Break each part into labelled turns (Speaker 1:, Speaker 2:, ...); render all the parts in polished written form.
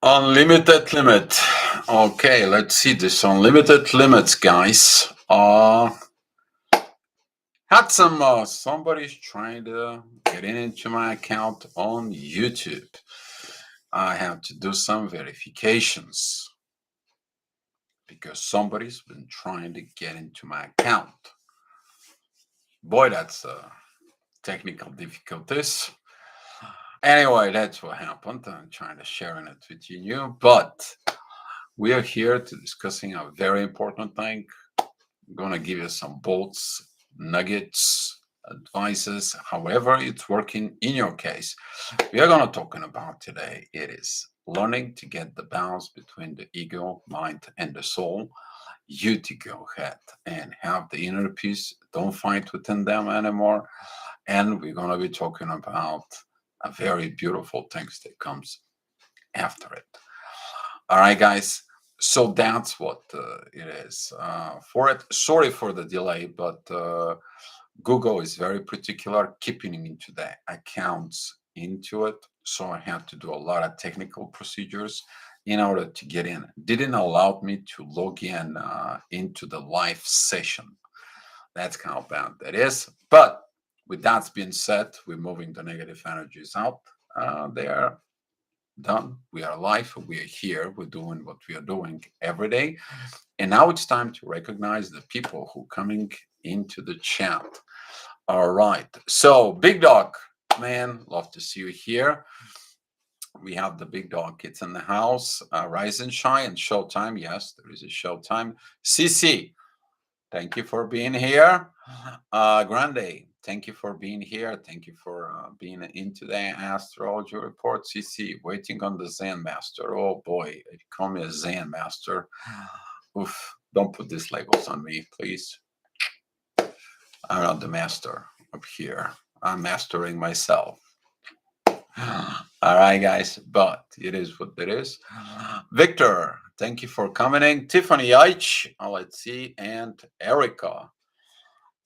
Speaker 1: Unlimited limit. Okay, let's see this unlimited limits, guys. Had somebody's trying to get into my account on YouTube. I have to do some verifications because somebody's been trying to get into my account. Boy, that's technical difficulties. Anyway, that's what happened. I'm trying to share it with you, but we are here to discussing a very important thing. I'm gonna give you some bolts, nuggets, advices, however it's working in your case. We are gonna talking about today. It is learning to get the balance between the ego, mind, and the soul. You to go ahead and have the inner peace. Don't fight within them anymore. And we're gonna be talking about a very beautiful things that comes after it. All right, guys. So that's what it is. For it, sorry for the delay, but Google is very particular keeping into the accounts into it. So I had to do a lot of technical procedures in order to get in. Didn't allow me to log in into the live session. That's how bad that is. But with that being said, we're moving the negative energies out. They are done. We are alive. We are here. We're doing what we are doing every day. And now it's time to recognize the people who coming into the chat. All right. So, Big Dog, man, love to see you here. We have the Big Dog. It's in the house. Rise and Shine, Showtime. Yes, there is a Showtime. CC, thank you for being here. Grande, thank you for being here. Thank you for being in today. Astrology report. CC, waiting on the Zen Master. Oh boy, if you call me a Zen Master, oof, don't put these labels on me, please. I'm not the master up here. I'm mastering myself. All right, guys, but it is what it is. Victor, thank you for coming in. Tiffany Yaich, let's see, and Erica.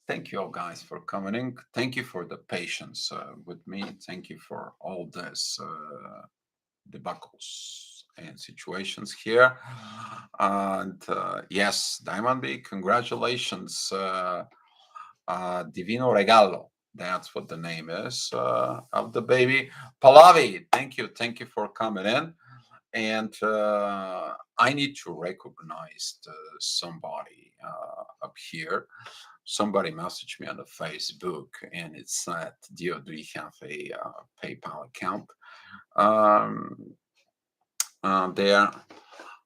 Speaker 1: Thank you all guys for coming in. Thank you for the patience with me. Thank you for all this debacles and situations here. And yes, Diamond B, congratulations. Divino Regalo. That's what the name is of the baby. Pallavi, thank you. Thank you for coming in. And I need to recognize somebody up here. Somebody messaged me on the Facebook, and it said, "Dio, do you have a PayPal account?" Um, there,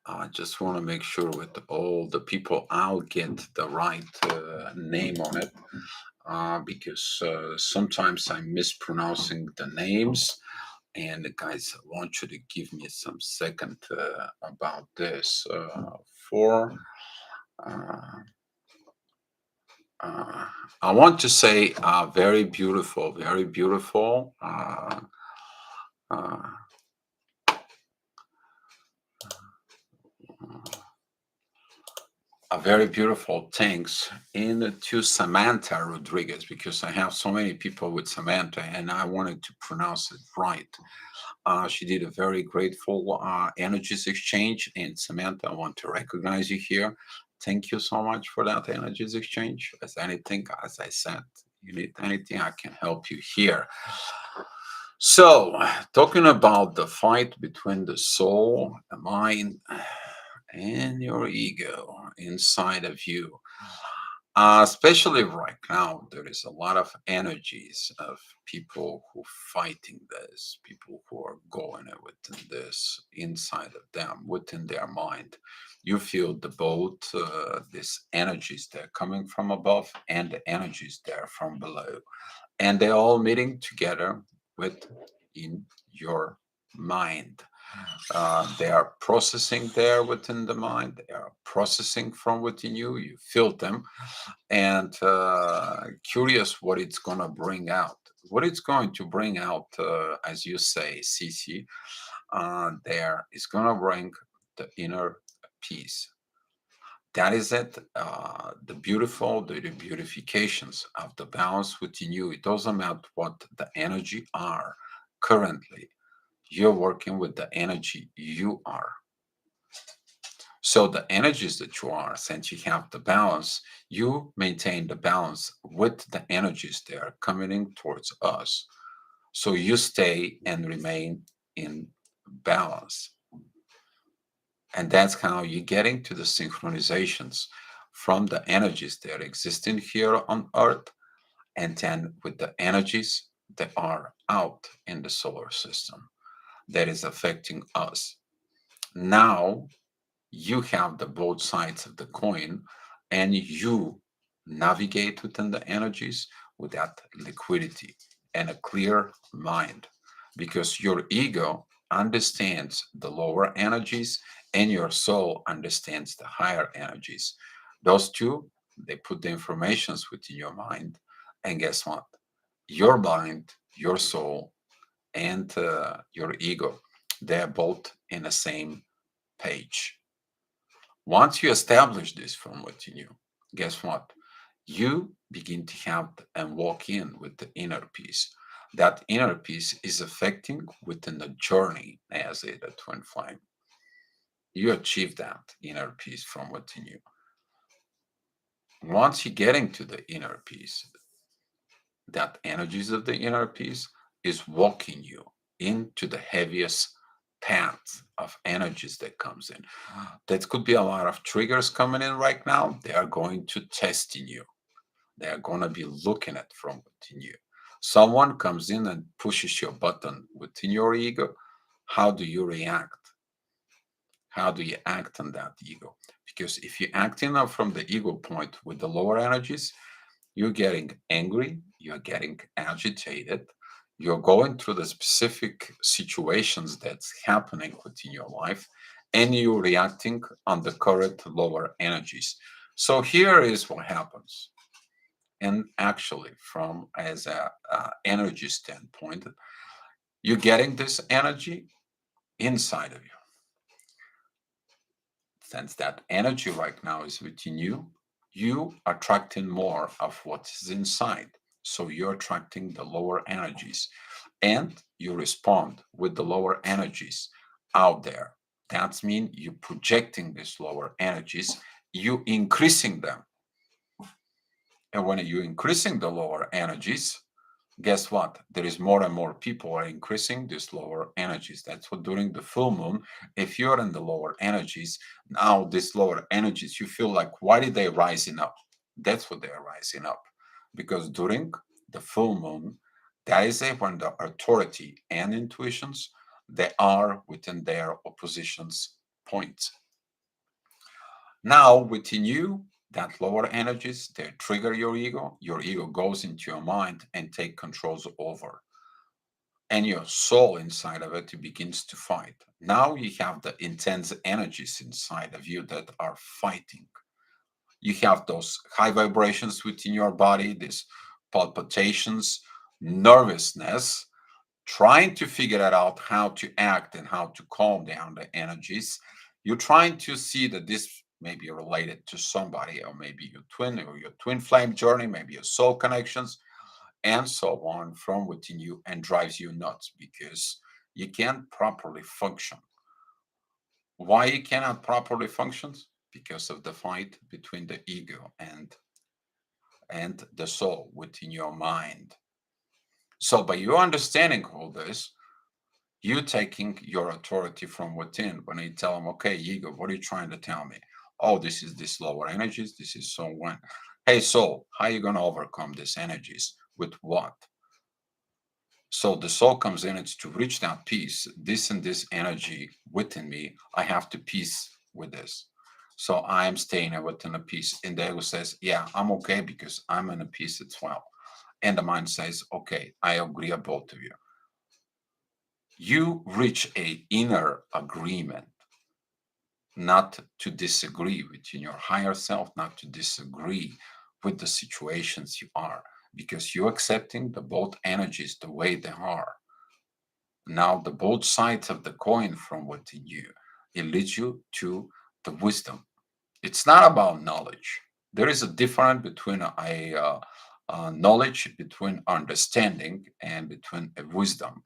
Speaker 1: I just want to make sure with all the people I'll get the right name on it, because sometimes I'm mispronouncing the names. And guys, I want you to give me some second about this. For I want to say very beautiful, very beautiful. Uh, a very beautiful thanks in to Samantha Rodriguez, because I have so many people with Samantha and I wanted to pronounce it right. She did a very grateful energies exchange. And Samantha, I want to recognize you here. Thank you so much for that energies exchange. As anything, as I said, you need anything, I can help you here. So, talking about the fight between the soul, the mind, and your ego inside of you. Especially right now, there is a lot of energies of people who fighting this, people who are going within this inside of them, within their mind. You feel the both these energies that are coming from above and the energies that are from below, and they're all meeting together within your mind. They are processing there within the mind. They are processing from within you. You feel them, and curious what it's gonna bring out. What it's going to bring out, as you say, CC, there is gonna bring the inner peace. That is it. The beautiful, the beautifications of the balance within you. It doesn't matter what the energy are currently. You're working with the energy you are. So the energies that you are, since you have the balance, you maintain the balance with the energies that are coming in towards us. So you stay and remain in balance. And that's how you get into the synchronizations from the energies that are existing here on Earth and then with the energies that are out in the solar system that is affecting us. Now you have the both sides of the coin and you navigate within the energies with that liquidity and a clear mind because your ego understands the lower energies and your soul understands the higher energies. Those two, they put the informations within your mind, and guess what? Your mind, your soul, and your ego, they're both in the same page. Once you establish this from within you, guess what? You begin to have and walk in with the inner peace. That inner peace is affecting within the journey as a twin flame. You achieve that inner peace from within you. Once you get into the inner peace, that energies of the inner peace is walking you into the heaviest path of energies that comes in. That could be a lot of triggers coming in right now. They are going to test in you. They are going to be looking at from within you. Someone comes in and pushes your button within your ego. How do you react? How do you act on that ego? Because if you act in from the ego point with the lower energies, you're getting angry, you're getting agitated, you're going through the specific situations that's happening within your life, and you're reacting on the current lower energies. So here is what happens. And actually, from as a energy standpoint, you're getting this energy inside of you. Since that energy right now is within you, you are attracting more of what is inside. So you're attracting the lower energies and you respond with the lower energies out there. That means you projecting these lower energies, you increasing them. And when you're increasing the lower energies, guess what? There is more and more people are increasing these lower energies. That's what during the full moon, if you're in the lower energies, now these lower energies, you feel like, why did they rising up? That's what they are rising up. Because during the full moon, that is when the authority and intuitions, they are within their oppositions points. Now within you, that lower energies, they trigger your ego goes into your mind and take controls over. And your soul inside of it begins to fight. Now you have the intense energies inside of you that are fighting. You have those high vibrations within your body, these palpitations, nervousness, trying to figure out how to act and how to calm down the energies. You're trying to see that this may be related to somebody, or maybe your twin flame journey, maybe your soul connections, and so on from within you, and drives you nuts because you can't properly function. Why you cannot properly function? Because of the fight between the ego and the soul within your mind. So by you understanding all this, you taking your authority from within when you tell them, okay, ego, what are you trying to tell me? Oh, this is this lower energies, this is so on. Hey, soul, how are you going to overcome these energies? With what? So the soul comes in, it's to reach that peace. This and this energy within me, I have to peace with this. So I am staying within a peace. And the ego says, yeah, I'm okay because I'm in a peace as well. And the mind says, okay, I agree with both of you. You reach a inner agreement not to disagree with your higher self, not to disagree with the situations you are, because you're accepting the both energies the way they are. Now, the both sides of the coin from within you, it leads you to the wisdom. It's not about knowledge. There is a difference between a knowledge, between understanding, and between a wisdom.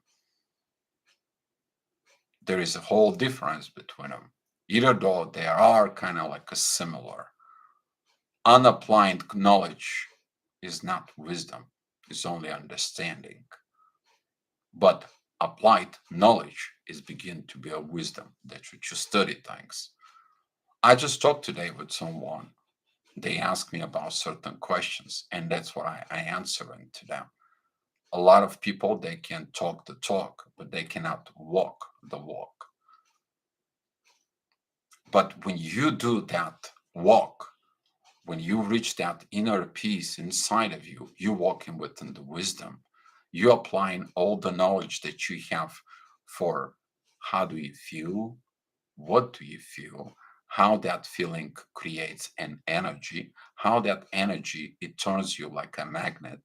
Speaker 1: there is a whole difference between them. Either though they are kind of like a similar. Unapplied knowledge is not wisdom, it's only understanding. But applied knowledge is begin to be a wisdom that you study things. I just talked today with someone. They ask me about certain questions, and that's what I answering to them. A lot of people they can talk the talk, but they cannot walk the walk. But when you do that walk, when you reach that inner peace inside of you, you're walking within the wisdom. You're applying all the knowledge that you have for how do you feel, what do you feel, how that feeling creates an energy, how that energy it turns you like a magnet.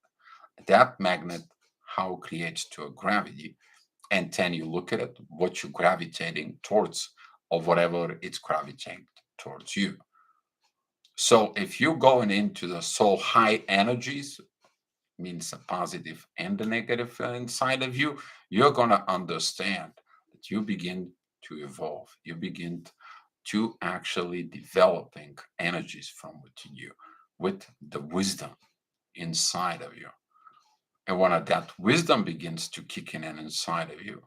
Speaker 1: That magnet, how it creates to a gravity, and then you look at it, what you're gravitating towards, or whatever it's gravitating towards you. So if you're going into the so high energies, means the positive and the negative inside of you, you're gonna understand that you begin to evolve. You begin to actually developing energies from within you with the wisdom inside of you. And when that wisdom begins to kick in inside of you,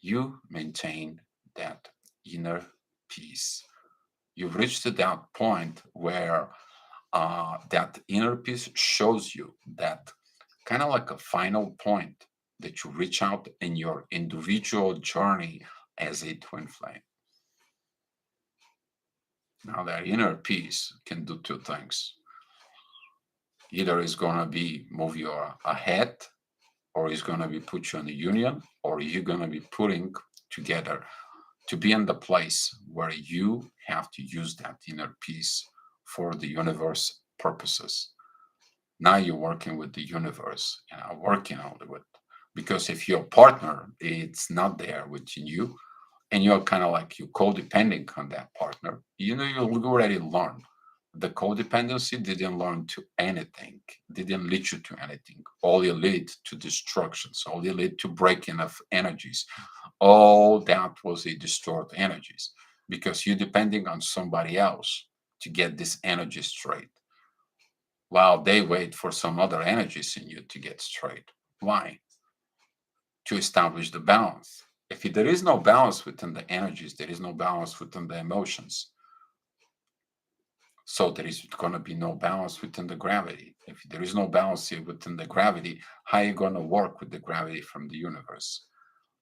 Speaker 1: you maintain that inner peace. You've reached to that point where that inner peace shows you that kind of like a final point that you reach out in your individual journey as a twin flame. Now, that inner peace can do two things. Either it's going to be move you ahead, or it's going to be put you in the union, or you're going to be putting together to be in the place where you have to use that inner peace for the universe purposes. Now you're working with the universe, working on it with, because if your partner it's not there within you, and you're kind of like you codependent on that partner, you already learned the codependency didn't learn to anything, didn't lead you to anything. All you lead to destructions, all you lead to breaking of energies. All that was a distort energies because you're depending on somebody else to get this energy straight while they wait for some other energies in you to get straight. Why? To establish the balance. If there is no balance within the energies, there is no balance within the emotions. So there is going to be no balance within the gravity. If there is no balance here within the gravity, how are you going to work with the gravity from the universe?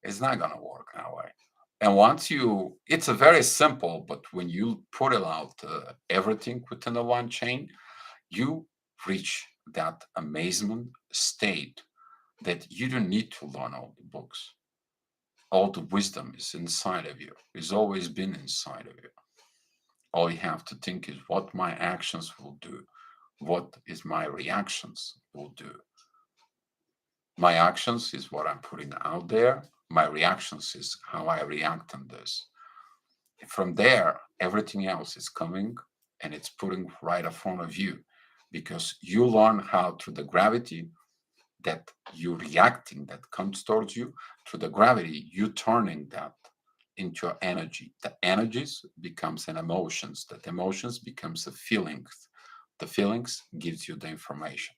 Speaker 1: It's not going to work that way. And once you, it's a very simple, but when you put it out everything within the one chain, you reach that amazement state that you don't need to learn all the books. All the wisdom is inside of you. It's always been inside of you. All you have to think is what my actions will do, what is my reactions will do. My actions is what I'm putting out there. My reactions is how I react on this. From there, everything else is coming and it's putting right in front of you because you learn how through the gravity that you reacting that comes towards you, through the gravity, you turning that into energy. The energies becomes an emotions. That emotions becomes the feelings. The feelings gives you the information.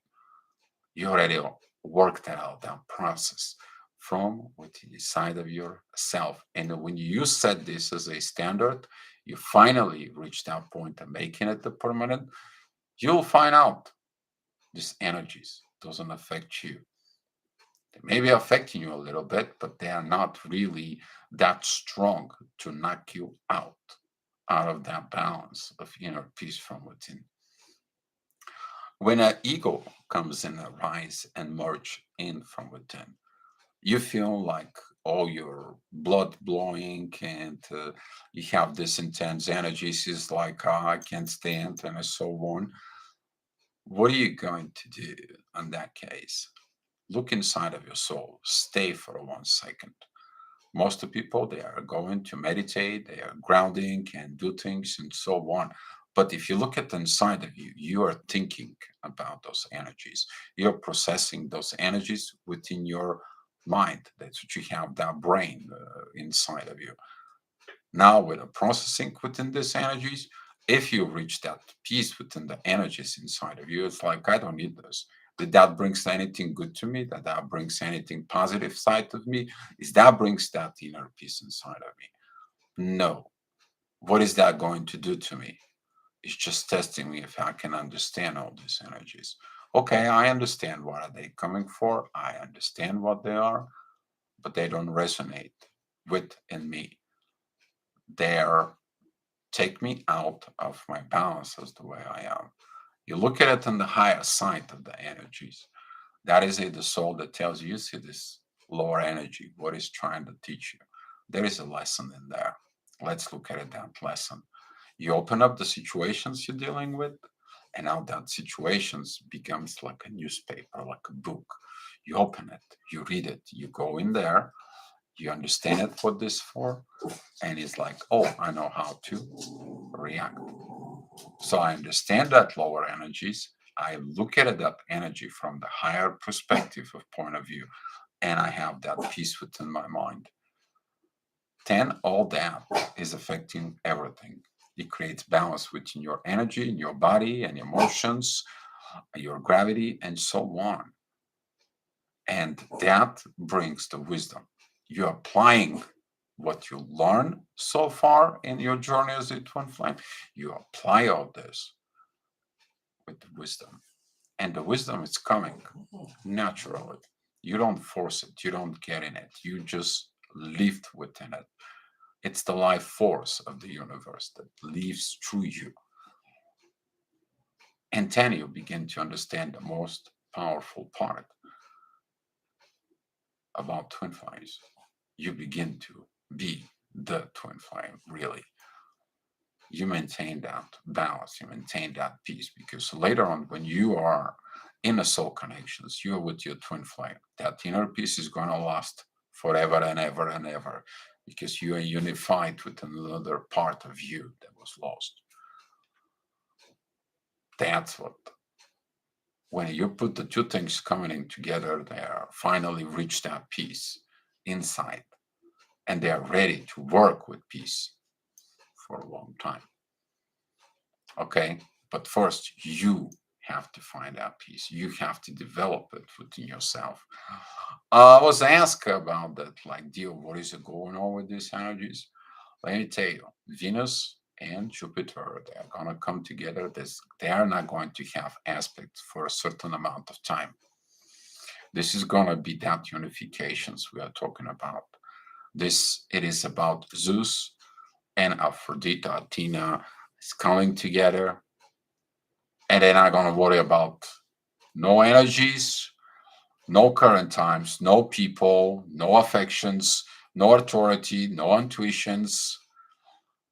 Speaker 1: You already worked out that process from within the side of yourself. And when you set this as a standard, you finally reach that point of making it the permanent, you'll find out these energies doesn't affect you. They may be affecting you a little bit, but they are not really that strong to knock you out of that balance of inner peace from within. When an ego comes in, a rise and merge in from within, you feel like all your blood blowing and you have this intense energies is like I can't stand and so on. What are you going to do in that case? Look inside of your soul. Stay for 1 second. Most of people they are going to meditate, they are grounding and do things and so on. But if you look at the inside of you, you are thinking about those energies. You're processing those energies within your mind. That's what you have, that brain inside of you. Now, with the processing within these energies, if you reach that peace within the energies inside of you, it's like, I don't need this. Did that brings anything good to me? That brings anything positive side of me? Is that brings that inner peace inside of me? No. What is that going to do to me? It's just testing me if I can understand all these energies. Okay, I understand what are they coming for. I understand what they are, but they don't resonate with in me. They're take me out of my balance as the way I am. You look at it on the higher side of the energies. That is it, the soul that tells you, you see this lower energy, what is trying to teach you. There is a lesson in there. Let's look at it, that lesson. You open up the situations you're dealing with, and now that situations becomes like a newspaper, like a book. You open it, you read it, you go in there, you understand it, what this for, and it's like, oh, I know how to react. So I understand that lower energies. I look at that energy from the higher perspective of point of view, and I have that peace within my mind. Then all that is affecting everything. It creates balance within your energy, in your body and emotions, your gravity, and so on. And that brings the wisdom. You're applying what you learn so far in your journey as a twin flame. You apply all this with wisdom. And the wisdom is coming naturally. You don't force it, you don't get in it, you just live within it. It's the life force of the universe that lives through you. And then you begin to understand the most powerful part about twin flames. You begin to be the twin flame, really. You maintain that balance, you maintain that peace, because later on, when you are in a soul connections, you're with your twin flame, that inner peace is going to last forever and ever and ever, because you are unified with another part of you that was lost. That's what, when you put the two things coming in together, they are finally reach that peace inside, and they are ready to work with peace for a long time. Okay, but first you have to find that peace. You have to develop it within yourself. I was asked about that, like, deal, what is going on with these energies? Let me tell you, Venus and Jupiter, they are gonna come together. They are not going to have aspects for a certain amount of time. This is gonna be that unifications we are talking about. This, it is about Zeus and Aphrodite, Athena is coming together, and they're not going to worry about no energies, no current times, no people, no affections, no authority, no intuitions.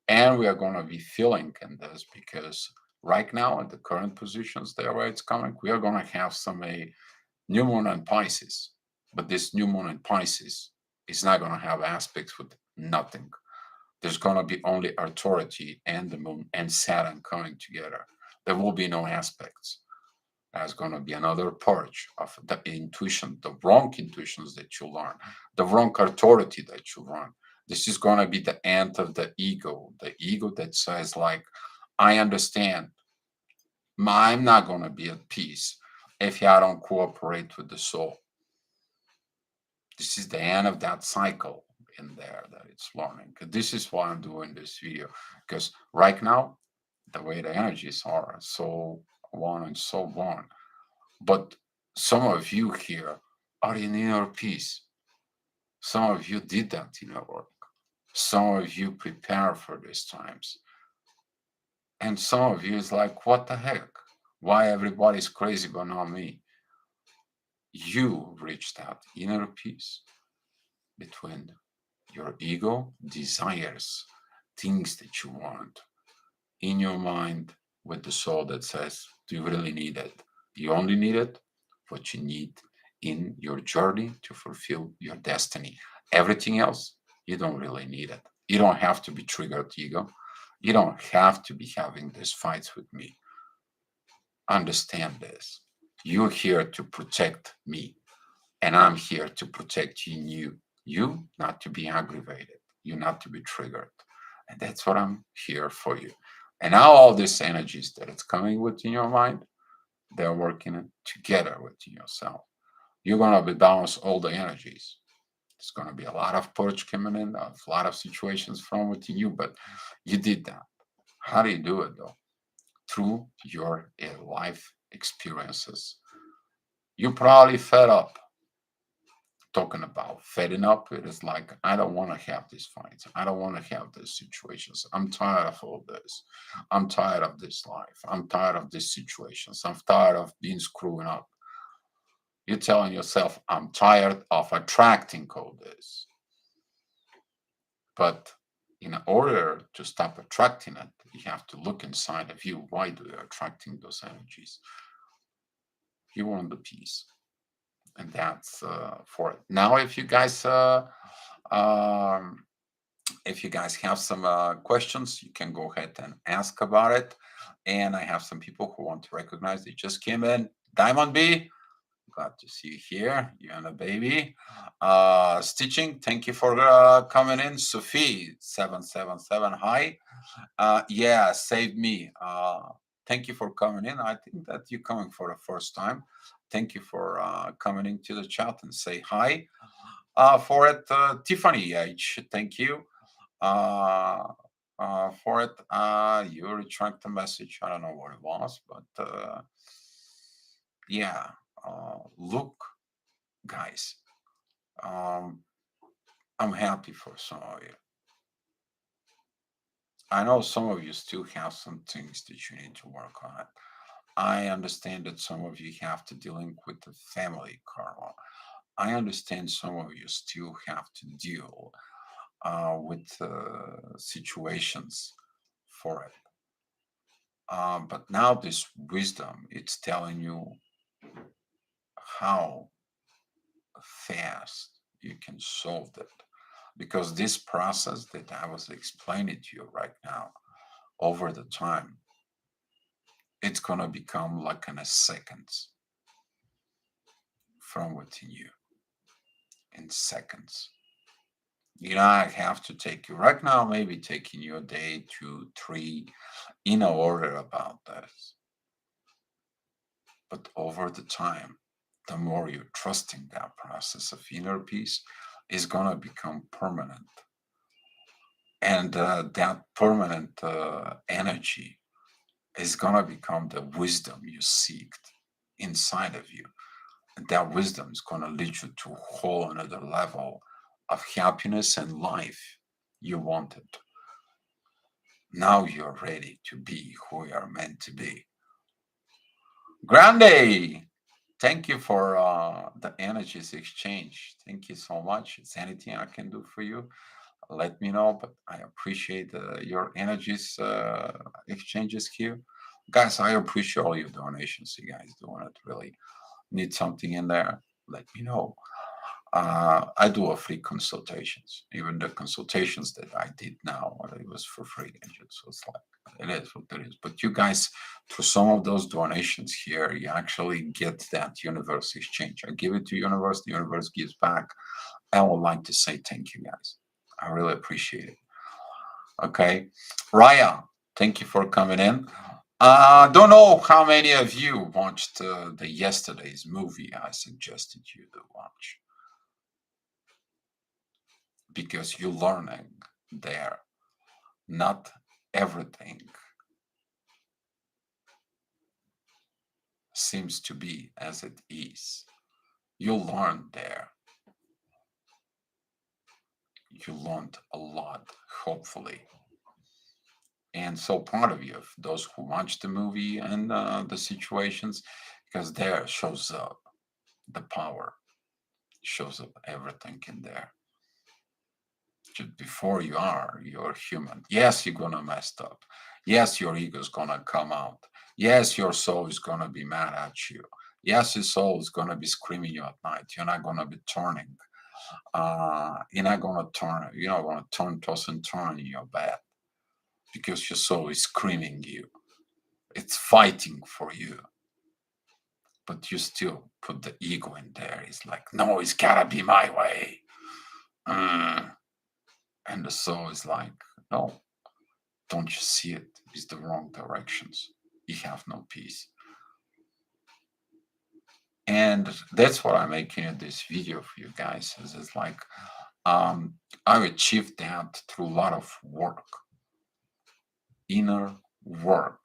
Speaker 1: And we are going to be feeling in this because right now, at the current positions there where it's coming, we are going to have some a new moon in Pisces. But this new moon in Pisces is not going to have aspects with nothing. There's going to be only authority and the moon and Saturn coming together. There will be no aspects. There's going to be another purge of the intuition, the wrong intuitions that you learn, the wrong authority that you learn. This is going to be the end of the ego that says, like, I understand. I'm not going to be at peace if I don't cooperate with the soul. This is the end of that cycle in there that it's learning. This is why I'm doing this video, because right now, the way the energies are, so on and so on. But some of you here are in inner peace. Some of you did that inner work. Some of you prepare for these times. And some of you is like, what the heck? Why everybody's crazy but not me? You reach that inner peace between your ego desires, things that you want in your mind, with the soul that says, do you really need it? You only need it what you need in your journey to fulfill your destiny. Everything else, you don't really need it. You don't have to be triggered, ego. You don't have to be having these fights with me. Understand this. You're here to protect me. And I'm here to protect you not to be aggravated, you not to be triggered. And that's what I'm here for you. And now all these energies that it's coming within your mind, they're working together within yourself. You're gonna be balance all the energies. There's gonna be a lot of purge coming in, a lot of situations from within you, but you did that. How do you do it though? Through your life experiences. You probably fed up. Talking about feding up, it is like, I don't want to have these fights. I don't want to have these situations. I'm tired of all this. I'm tired of this life. I'm tired of these situations. I'm tired of being screwing up. You're telling yourself, I'm tired of attracting all this. But in order to stop attracting it, you have to look inside of you. Why do you attracting those energies? You want the peace. And that's for it. Now, um, if you guys have some questions, you can go ahead and ask about it. And I have some people who want to recognize they just came in. Diamond B, glad to see you here. You and a baby. Stitching, thank you for coming in. Sophie 777, hi. Yeah, saved me. Thank you for coming in. I think that you're coming for the first time. Thank you for coming into the chat and say hi. For it, Tiffany H, thank you for it. You retract the message. I don't know what it was, but yeah. Look, guys, um, I'm happy for some of you. I know some of you still have some things that you need to work on. I understand that some of you have to dealing with the family karma. I understand some of you still have to deal with situations for it. But now this wisdom, it's telling you how fast you can solve it. Because this process that I was explaining to you right now, over the time, it's gonna become like in a seconds from within you. In seconds. You know, I have to take you right now, maybe taking you a day, 2, 3, in order about this. But over the time, the more you're trusting that process of inner peace is gonna become permanent. And that permanent energy is gonna become the wisdom you seek inside of you. And that wisdom is gonna lead you to a whole another level of happiness and life you wanted. Now you're ready to be who you are meant to be. Grande, thank you for the energies exchange. Thank you so much. It's anything I can do for you, let me know. But I appreciate your energies exchanges here. Guys, I appreciate all your donations. You guys doing it really. Need something in there, let me know. I do a free consultations. Even the consultations that I did now, it was for free. And so it's like, it is what it is. But you guys, through some of those donations here, you actually get that universe exchange. I give it to universe, the universe gives back. I would like to say thank you guys. I really appreciate it. Okay. Raya, thank you for coming in. Don't know how many of you watched the yesterday's movie I suggested you to watch. Because you're learning there. Not everything seems to be as it is. You learn there. You learned a lot, hopefully. And so part of you, those who watch the movie and the situations, because there shows up the power, shows up everything in there. Just before you're human. Yes, you're gonna mess up. Yes, your ego's gonna come out. Yes, your soul is gonna be mad at you. Yes, your soul is gonna be screaming you at night. You're not gonna be turning. You're not gonna turn. You're not gonna turn, toss, and turn in your bed because your soul is screaming you. It's fighting for you. but you still put the ego in there. It's like, no, it's gotta be my way. Mm. And the soul is like, no, don't you see it? It's the wrong directions. You have no peace. And that's what I'm making this video for you guys. Is it's like I achieved that through a lot of work, inner work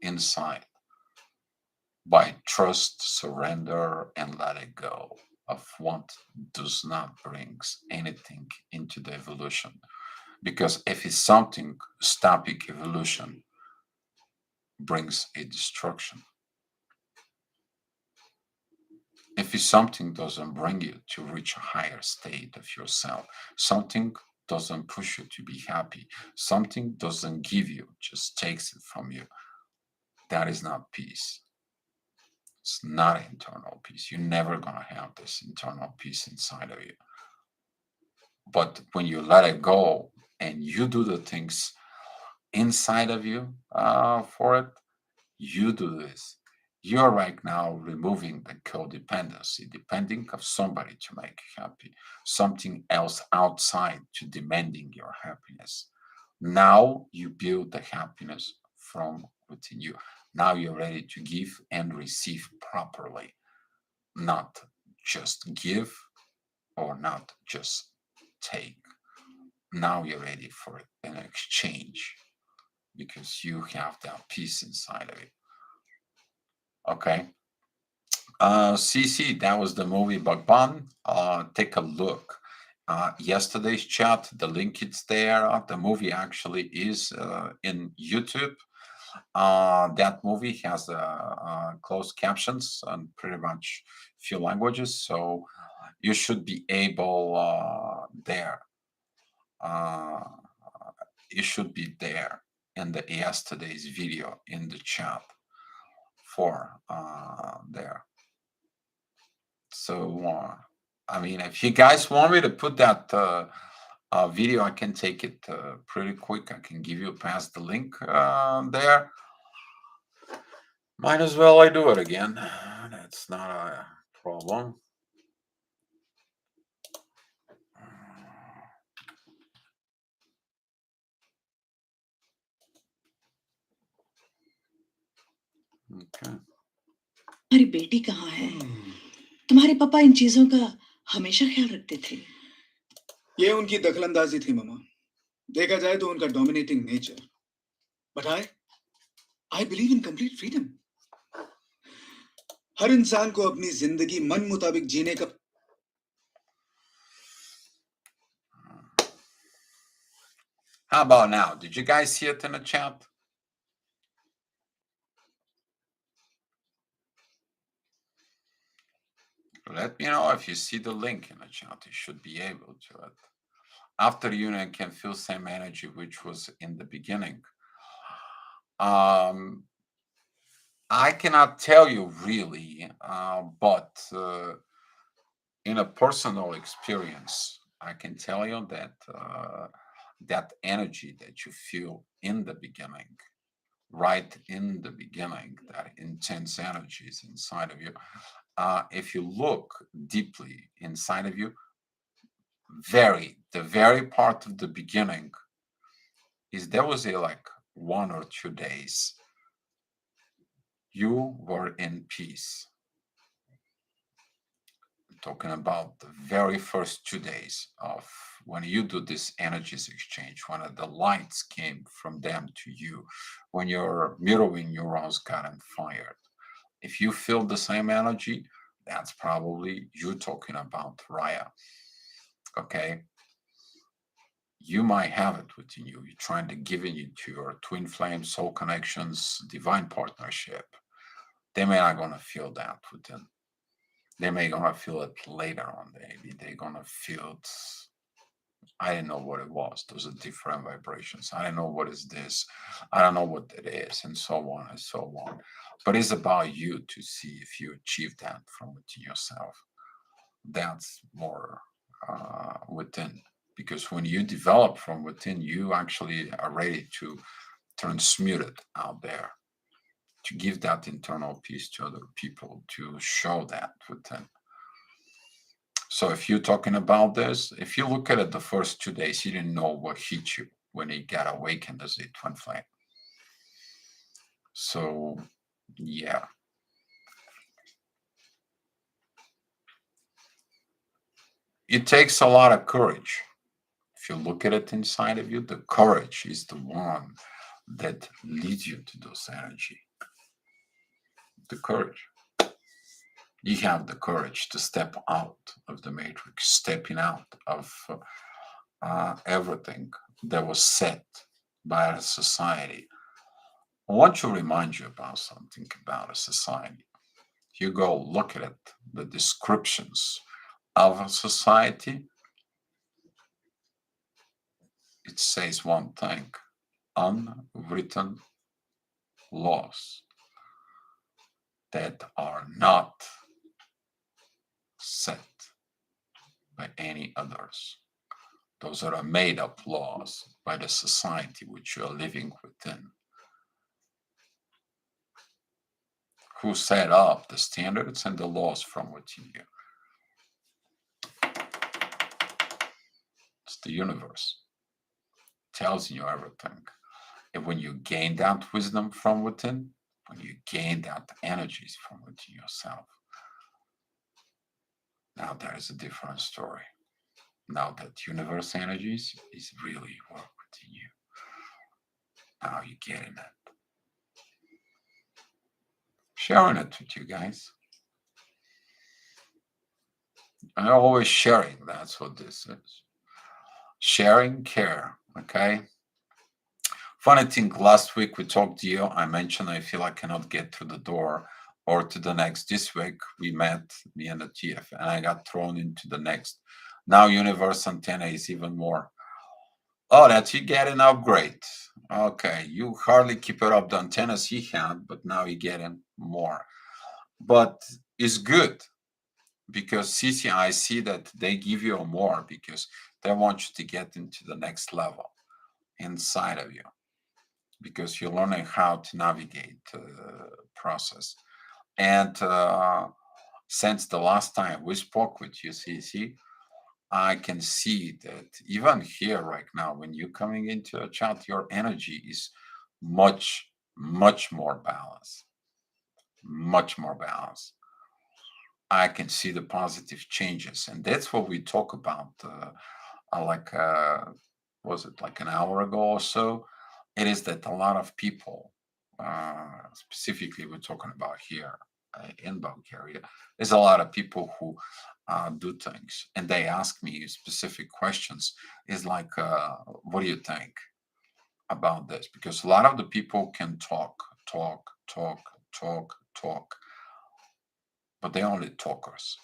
Speaker 1: inside, by trust, surrender, and let it go of what does not brings anything into the evolution. Because if it's something, stopping evolution brings a destruction. If it's something doesn't bring you to reach a higher state of yourself, something doesn't push you to be happy, something doesn't give you, just takes it from you, that is not peace. It's not internal peace. You're never gonna have this internal peace inside of you. But when you let it go and you do the things inside of you for it, you do this. You're right now removing the codependency, depending of somebody to make you happy, something else outside to demanding your happiness. Now you build the happiness from within you. Now you're ready to give and receive properly, not just give or not just take. Now you're ready for an exchange because you have that peace inside of you. Okay. CC, that was the movie Bhagwan. Take a look. Yesterday's chat, the link is there. The movie actually is in YouTube. That movie has closed captions on pretty much few languages, so you should be able there. It should be there in the yesterday's video in the chat for there. So I mean, if you guys want me to put that video, I can take it pretty quick. I can give you past the link there. Might as well I do it again. That's not a problem. Okay.
Speaker 2: तुम्हारी बेटी कहाँ है? तुम्हारे पापा इन चीजों का हमेशा ख्याल रखते थे।
Speaker 3: ये उनकी दखलंदाजी थी मामा। देखा जाए तो उनका dominating nature. But I believe in complete freedom. हर इंसान को अपनी जिंदगी मन मुताबिक जीने का।
Speaker 1: How about now? Did you guys see it in the chat? Let me know if you see the link in the chat. You should be able to it. After union can feel same energy which was in the beginning. I cannot tell you really, but in a personal experience, I can tell you that that energy that you feel in the beginning, right in the beginning, that intense energy is inside of you. If you look deeply inside of you, the very part of the beginning is there was a like 1 or 2 days you were in peace. I'm talking about the very first 2 days of when you do this energies exchange, when the lights came from them to you, when your mirroring neurons got fired. If you feel the same energy, that's probably you talking about Raya. Okay, you might have it within you. You're trying to give it to your twin flame, soul connections, divine partnership. They may not gonna feel that within. They may gonna feel it later on. Maybe they're gonna feel it. I didn't know what it was. Those are different vibrations. I don't know what is this. I don't know what it is, and so on and so on. But it's about you to see if you achieve that from within yourself. That's more within. Because when you develop from within, you actually are ready to transmute it out there, to give that internal peace to other people, to show that within. So if you're talking about this, if you look at it the first 2 days, you didn't know what hit you when it got awakened as a twin flame. So, yeah. It takes a lot of courage. If you look at it inside of you, the courage is the one that leads you to those energy. The courage. You have the courage to step out of the matrix, stepping out of everything that was set by a society. I want to remind you about something about a society. You go look at it, the descriptions of a society, it says one thing: unwritten laws that are not set by any others. Those are made up laws by the society which you are living within. Who set up the standards and the laws from within you? It's the universe. It tells you everything. And when you gain that wisdom from within, when you gain that energies from within yourself, now there is a different story. Now that universe energies is really work within you. Now you're getting it. Sharing it with you guys. I'm always sharing. That's what this is. Sharing care. Okay. Funny thing, last week we talked to you. I mentioned I feel I cannot get through the door or to the next. This week we met, me and the TF, and I got thrown into the next. Now universe antenna is even more. Oh, that you get an upgrade. Okay, you hardly keep it up the antennas he had, but now you're getting more. But it's good because CC, I see that they give you more because they want you to get into the next level inside of you because you're learning how to navigate the process. And since the last time we spoke with you, CC, I can see that even here right now, when you're coming into a chat, your energy is much, much more balanced. Much more balanced. I can see the positive changes. And that's what we talk about, was it like an hour ago or so? It is that a lot of people, specifically we're talking about here in Bulgaria, there's a lot of people who do things and they ask me specific questions. Is like, what do you think about this? Because a lot of the people can talk, but they're only talkers.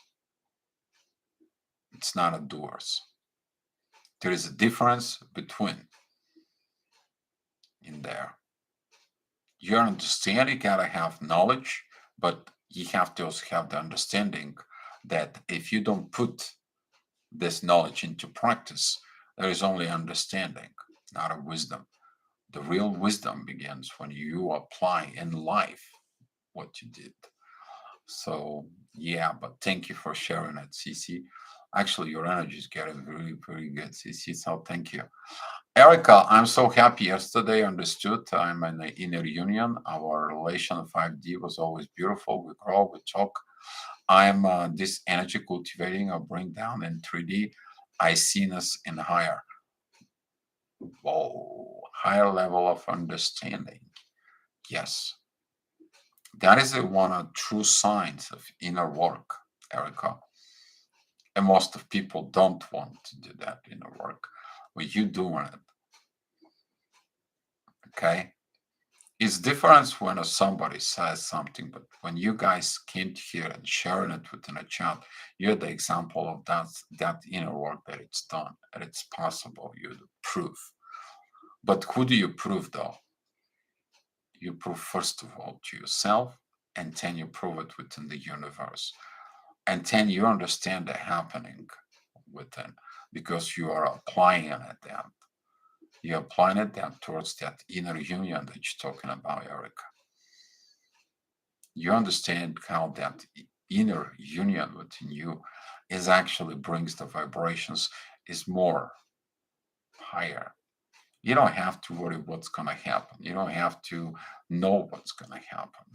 Speaker 1: It's not a doers. There is a difference between in there. You understand, you gotta have knowledge, but you have to also have the understanding that if you don't put this knowledge into practice, there is only understanding, not a wisdom. The real wisdom begins when you apply in life what you did. So yeah, but thank you for sharing it, CC. Actually, your energy is getting really, very good, CC. So thank you. Erica, I'm so happy. Yesterday I understood I'm in the inner union. Our relation 5D was always beautiful. We grow, we talk. I'm this energy cultivating or bring down in 3D. I see us in higher. Whoa, higher level of understanding. Yes. That is one of true signs of inner work, Erica. And most of people don't want to do that inner work. Well, you doing it. Okay? It's different when somebody says something, but when you guys came here and sharing it within a chat, you're the example of that inner work that it's done and it's possible. You're the proof. But who do you prove though? You prove first of all to yourself, and then you prove it within the universe. And then you understand the happening within because you are applying it then. You're applying it then towards that inner union that you're talking about, Erica. you understand how that inner union within you is actually brings the vibrations is more higher. You don't have to worry what's going to happen. You don't have to know what's going to happen.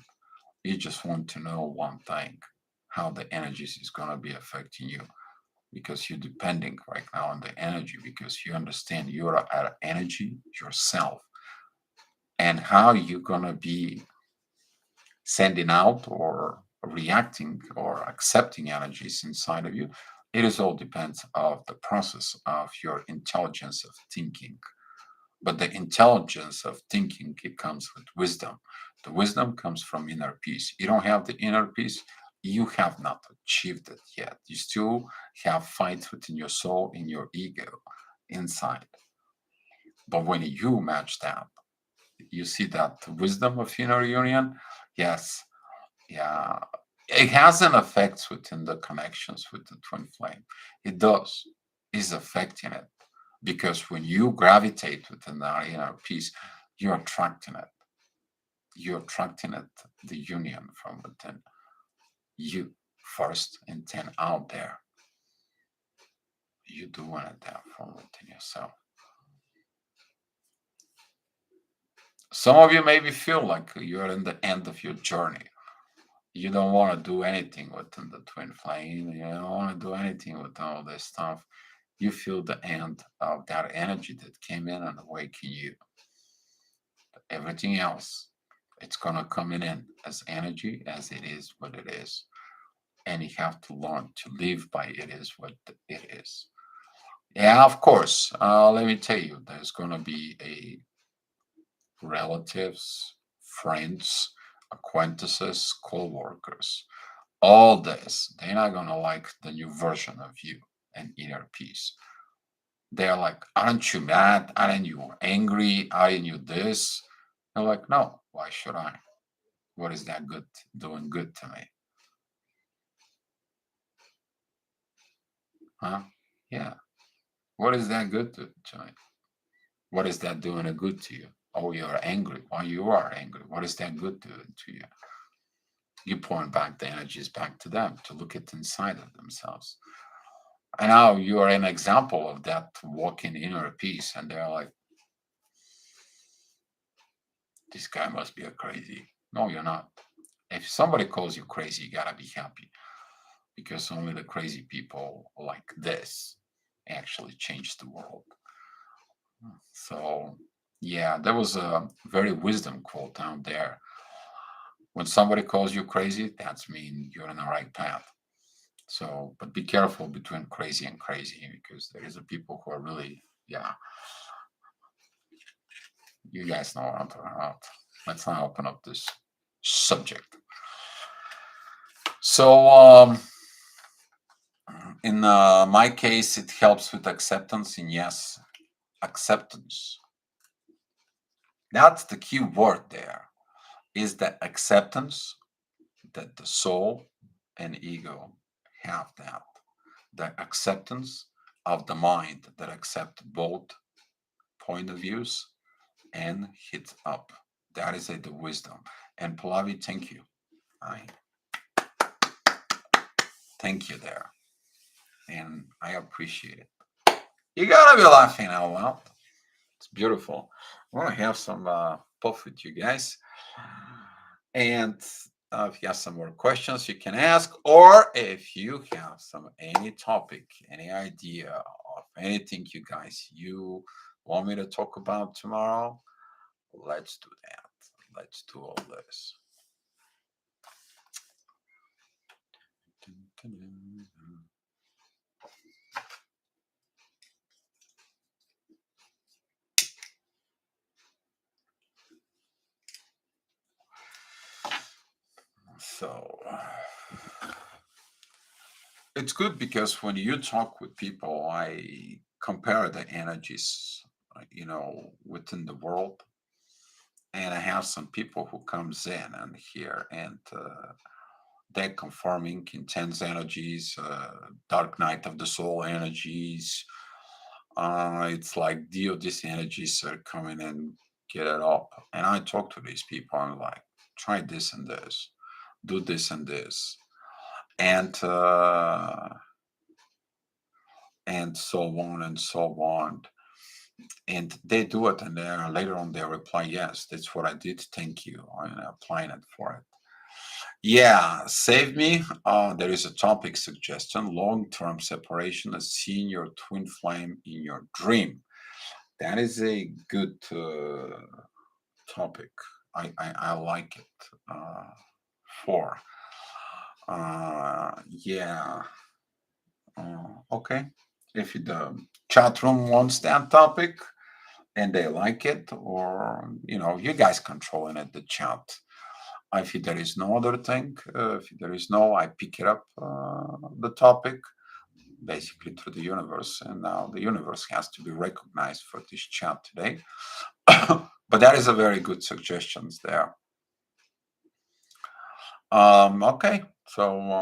Speaker 1: You just want to know one thing, how the energies is going to be affecting you, because you're depending right now on the energy, because you understand you're an energy yourself, and how you're going to be sending out or reacting or accepting energies inside of you. It is all depends of the process of your intelligence of thinking. But the intelligence of thinking, it comes with wisdom. The wisdom comes from inner peace. You don't have the inner peace, you have not achieved it yet. You still have fights within your soul, in your ego, inside. But when you match that, you see that wisdom of inner union. Yes, yeah, it has an effect within the connections with the twin flame. It does, is affecting it, because when you gravitate within that inner peace, you're attracting it. You're attracting it, the union from within you first, and then out there. You doing it there from within yourself. Some of you maybe feel like you're in the end of your journey. You don't want to do anything within the twin flame. You don't want to do anything with all this stuff. You feel the end of that energy that came in and awakened you. Everything else, it's gonna come in as energy, as it is what it is. And you have to learn to live by it is what it is. Yeah, of course. Let me tell you, there's gonna be a relatives, friends, acquaintances, co-workers. All this, they're not gonna like the new version of you and inner peace. They're like, aren't you mad? Aren't you angry? Aren't you this? They're like, no, why should I? What is that good doing good to me? Huh? Yeah. What is that good to me? What is that doing a good to you? Oh, you're angry. Why you are angry? What is that good doing to you? You point back the energies back to them to look at inside of themselves. And now you are an example of that walking inner peace, and they're like, this guy must be a crazy. No, you're not. If somebody calls you crazy, you gotta be happy, because only the crazy people like this actually change the world. So, yeah, there was a very wisdom quote down there. When somebody calls you crazy, that's mean you're on the right path. So, but be careful between crazy and crazy, because there is a people who are really, yeah, you guys know what I'm talking about. Let's not open up this subject. So, in my case, it helps with acceptance, and yes, acceptance. That's the key word there, is the acceptance that the soul and ego have that. The acceptance of the mind that accept both point of views and hit up. That is the wisdom. And Pallavi, thank you. I thank you there. And I appreciate it. You gotta be laughing out loud. It's beautiful. I want to have some puff with you guys. And if you have some more questions, you can ask, or if you have any topic, any idea of anything you want me to talk about tomorrow, let's do that. Let's do all this. So it's good, because when you talk with people, I compare the energies, within the world, and I have some people who comes in and here, and they're conforming intense energies, dark night of the soul energies. It's like these energies are coming and get it up. And I talk to these people, and like, try this and this. do this and this, and so on and so on. And they do it, and then later on they reply, yes, that's what I did, thank you, I'm applying it for it. Yeah, save me. There is a topic suggestion: long-term separation, as seeing your twin flame in your dream. That is a good topic. I like it. For yeah. Okay. If the chat room wants that topic and they like it, or you guys controlling it, the chat. If there is no other thing, if there is no, I pick it up the topic basically through the universe, and now the universe has to be recognized for this chat today. But that is a very good suggestions there. Okay, so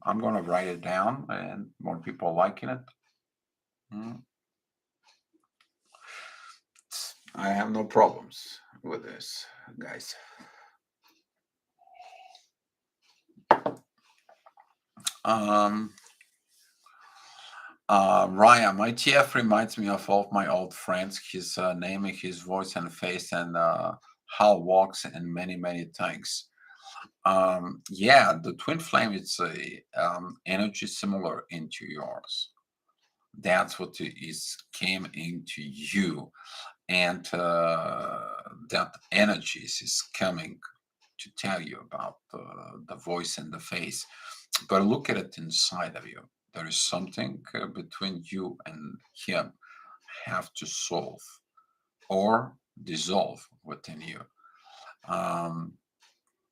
Speaker 1: I'm gonna write it down, and more people liking it. I have no problems with this, guys. Ryan, my TF reminds me of all my old friends. His name, his voice and face, and how walks, and many things. Yeah, the twin flame, it's a energy similar into yours. That's what is came into you, and that energies is coming to tell you about the voice and the face. But look at it inside of you. There is something between you and him have to solve or dissolve within you.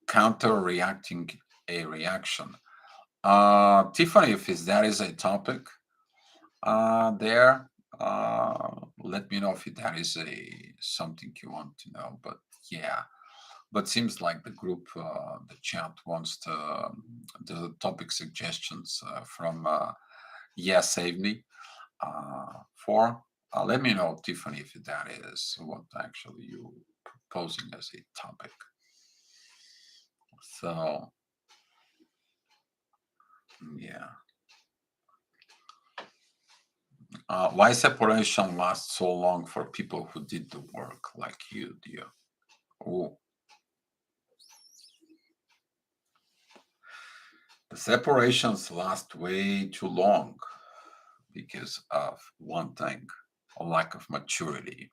Speaker 1: Counter reacting a reaction. Tiffany, if that is a topic there, let me know if that is something you want to know. But yeah, but seems like the group, the chat wants the topic suggestions from Yeah, Save Me for. Let me know, Tiffany, if that is what actually you proposing as a topic. So yeah. Why separation lasts so long for people who did the work like you, dear? Oh, the separations last way too long because of one thing: a lack of maturity.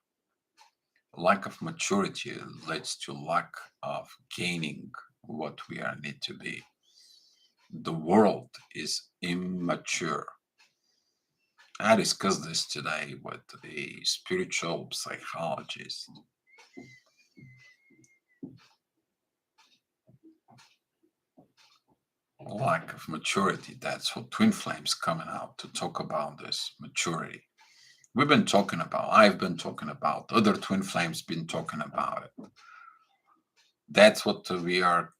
Speaker 1: Lack of maturity leads to lack of gaining what we are need to be. The world is immature. I discussed this today with a spiritual psychologist. Lack of maturity. That's what Twin Flames coming out to talk about this maturity. I've been talking about, other Twin Flames been talking about it. That's what we are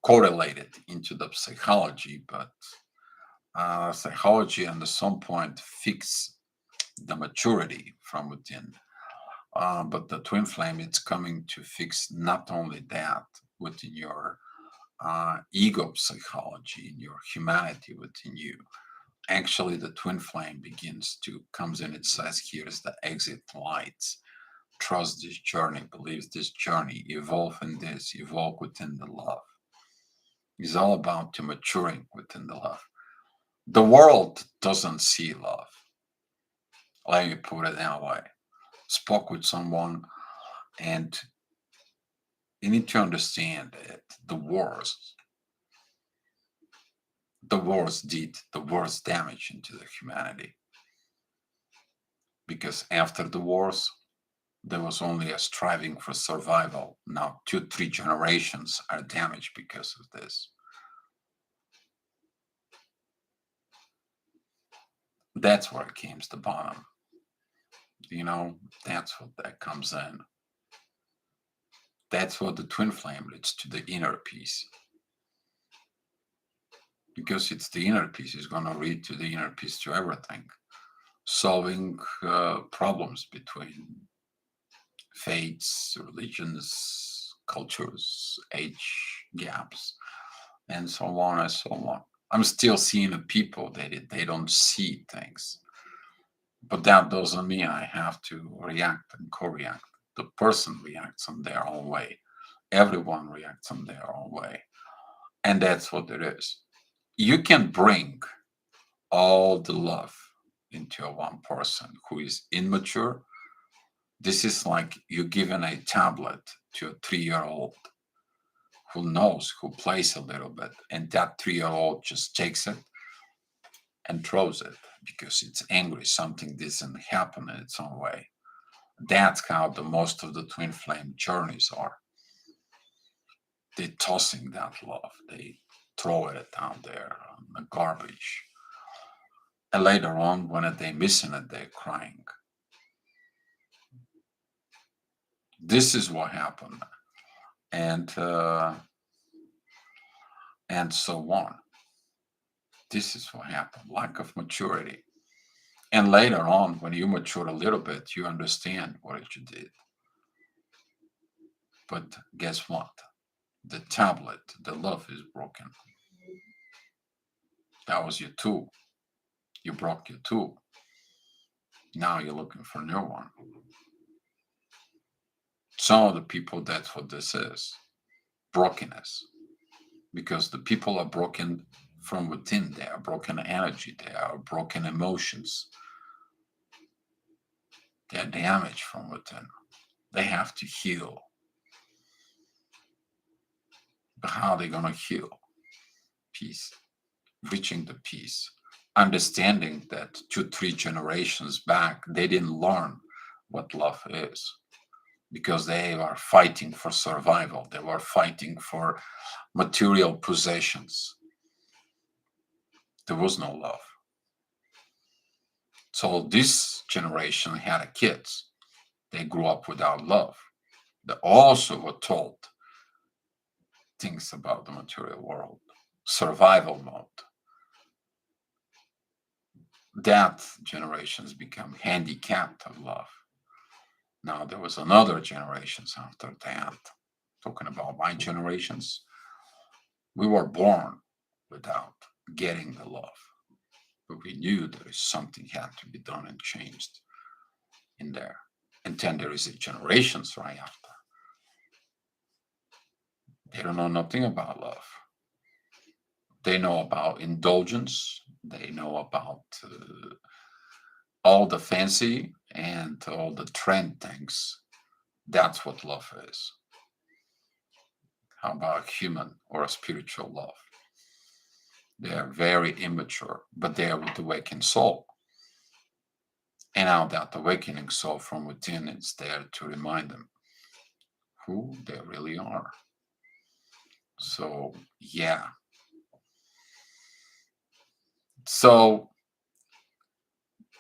Speaker 1: correlated into the psychology, but psychology at some point fix the maturity from within. But the twin flame, it's coming to fix not only that within your ego psychology, in your humanity within you. Actually, the twin flame comes in, it says here is the exit lights. Trust this journey, believe this journey, evolve in this, evolve within the love. It's all about to maturing within the love. The world doesn't see love. Let me put it that way. Spoke with someone, and you need to understand that the wars did the worst damage into the humanity. Because after the wars, there was only a striving for survival. Now 2-3 generations are damaged because of this. That's where it comes to bottom. That's what that comes in. That's what the twin flame leads to, the inner peace. Because it's the inner peace is going to lead to the inner peace to everything. Solving problems between faiths, religions, cultures, age gaps, and so on and so on. I'm still seeing the people that they don't see things. But that doesn't mean I have to react and co-react. The person reacts in their own way. Everyone reacts in their own way. And that's what it is. You can bring all the love into a one person who is immature. This is like you giving a tablet to a 3-year-old who knows, who plays a little bit, and that 3-year-old just takes it and throws it because it's angry. Something doesn't happen in its own way. That's how the most of the twin flame journeys are. They're tossing that love. They throw it down there on the garbage. And later on, when they're missing it, they're crying. This is what happened. And so on. This is what happened. Lack of maturity. And later on, when you mature a little bit, you understand what you did. But guess what? The tablet, the love is broken. That was your tool. You broke your tool. Now you're looking for a new one. Some of the people, that's what this is. Brokenness. Because the people are broken from within. They are broken energy. They are broken emotions. They are damaged from within. They have to heal. But how are they going to heal? Peace. Reaching the peace. Understanding that 2-3 generations back, they didn't learn what love is. Because they are fighting for survival. They were fighting for material possessions. There was no love. So this generation had kids. They grew up without love. They also were told things about the material world, survival mode. That generations become handicapped of love. Now there was another generations after that. Talking about my generations, we were born without getting the love, but we knew there is something had to be done and changed in there. And then there is a generations right after. They don't know nothing about love. They know about indulgence. They know about all the fancy and all the trend things. That's what love is. How about human or a spiritual love? They are very immature, but they are with the awakened soul. And now that awakening soul from within is there to remind them who they really are. So, yeah. So,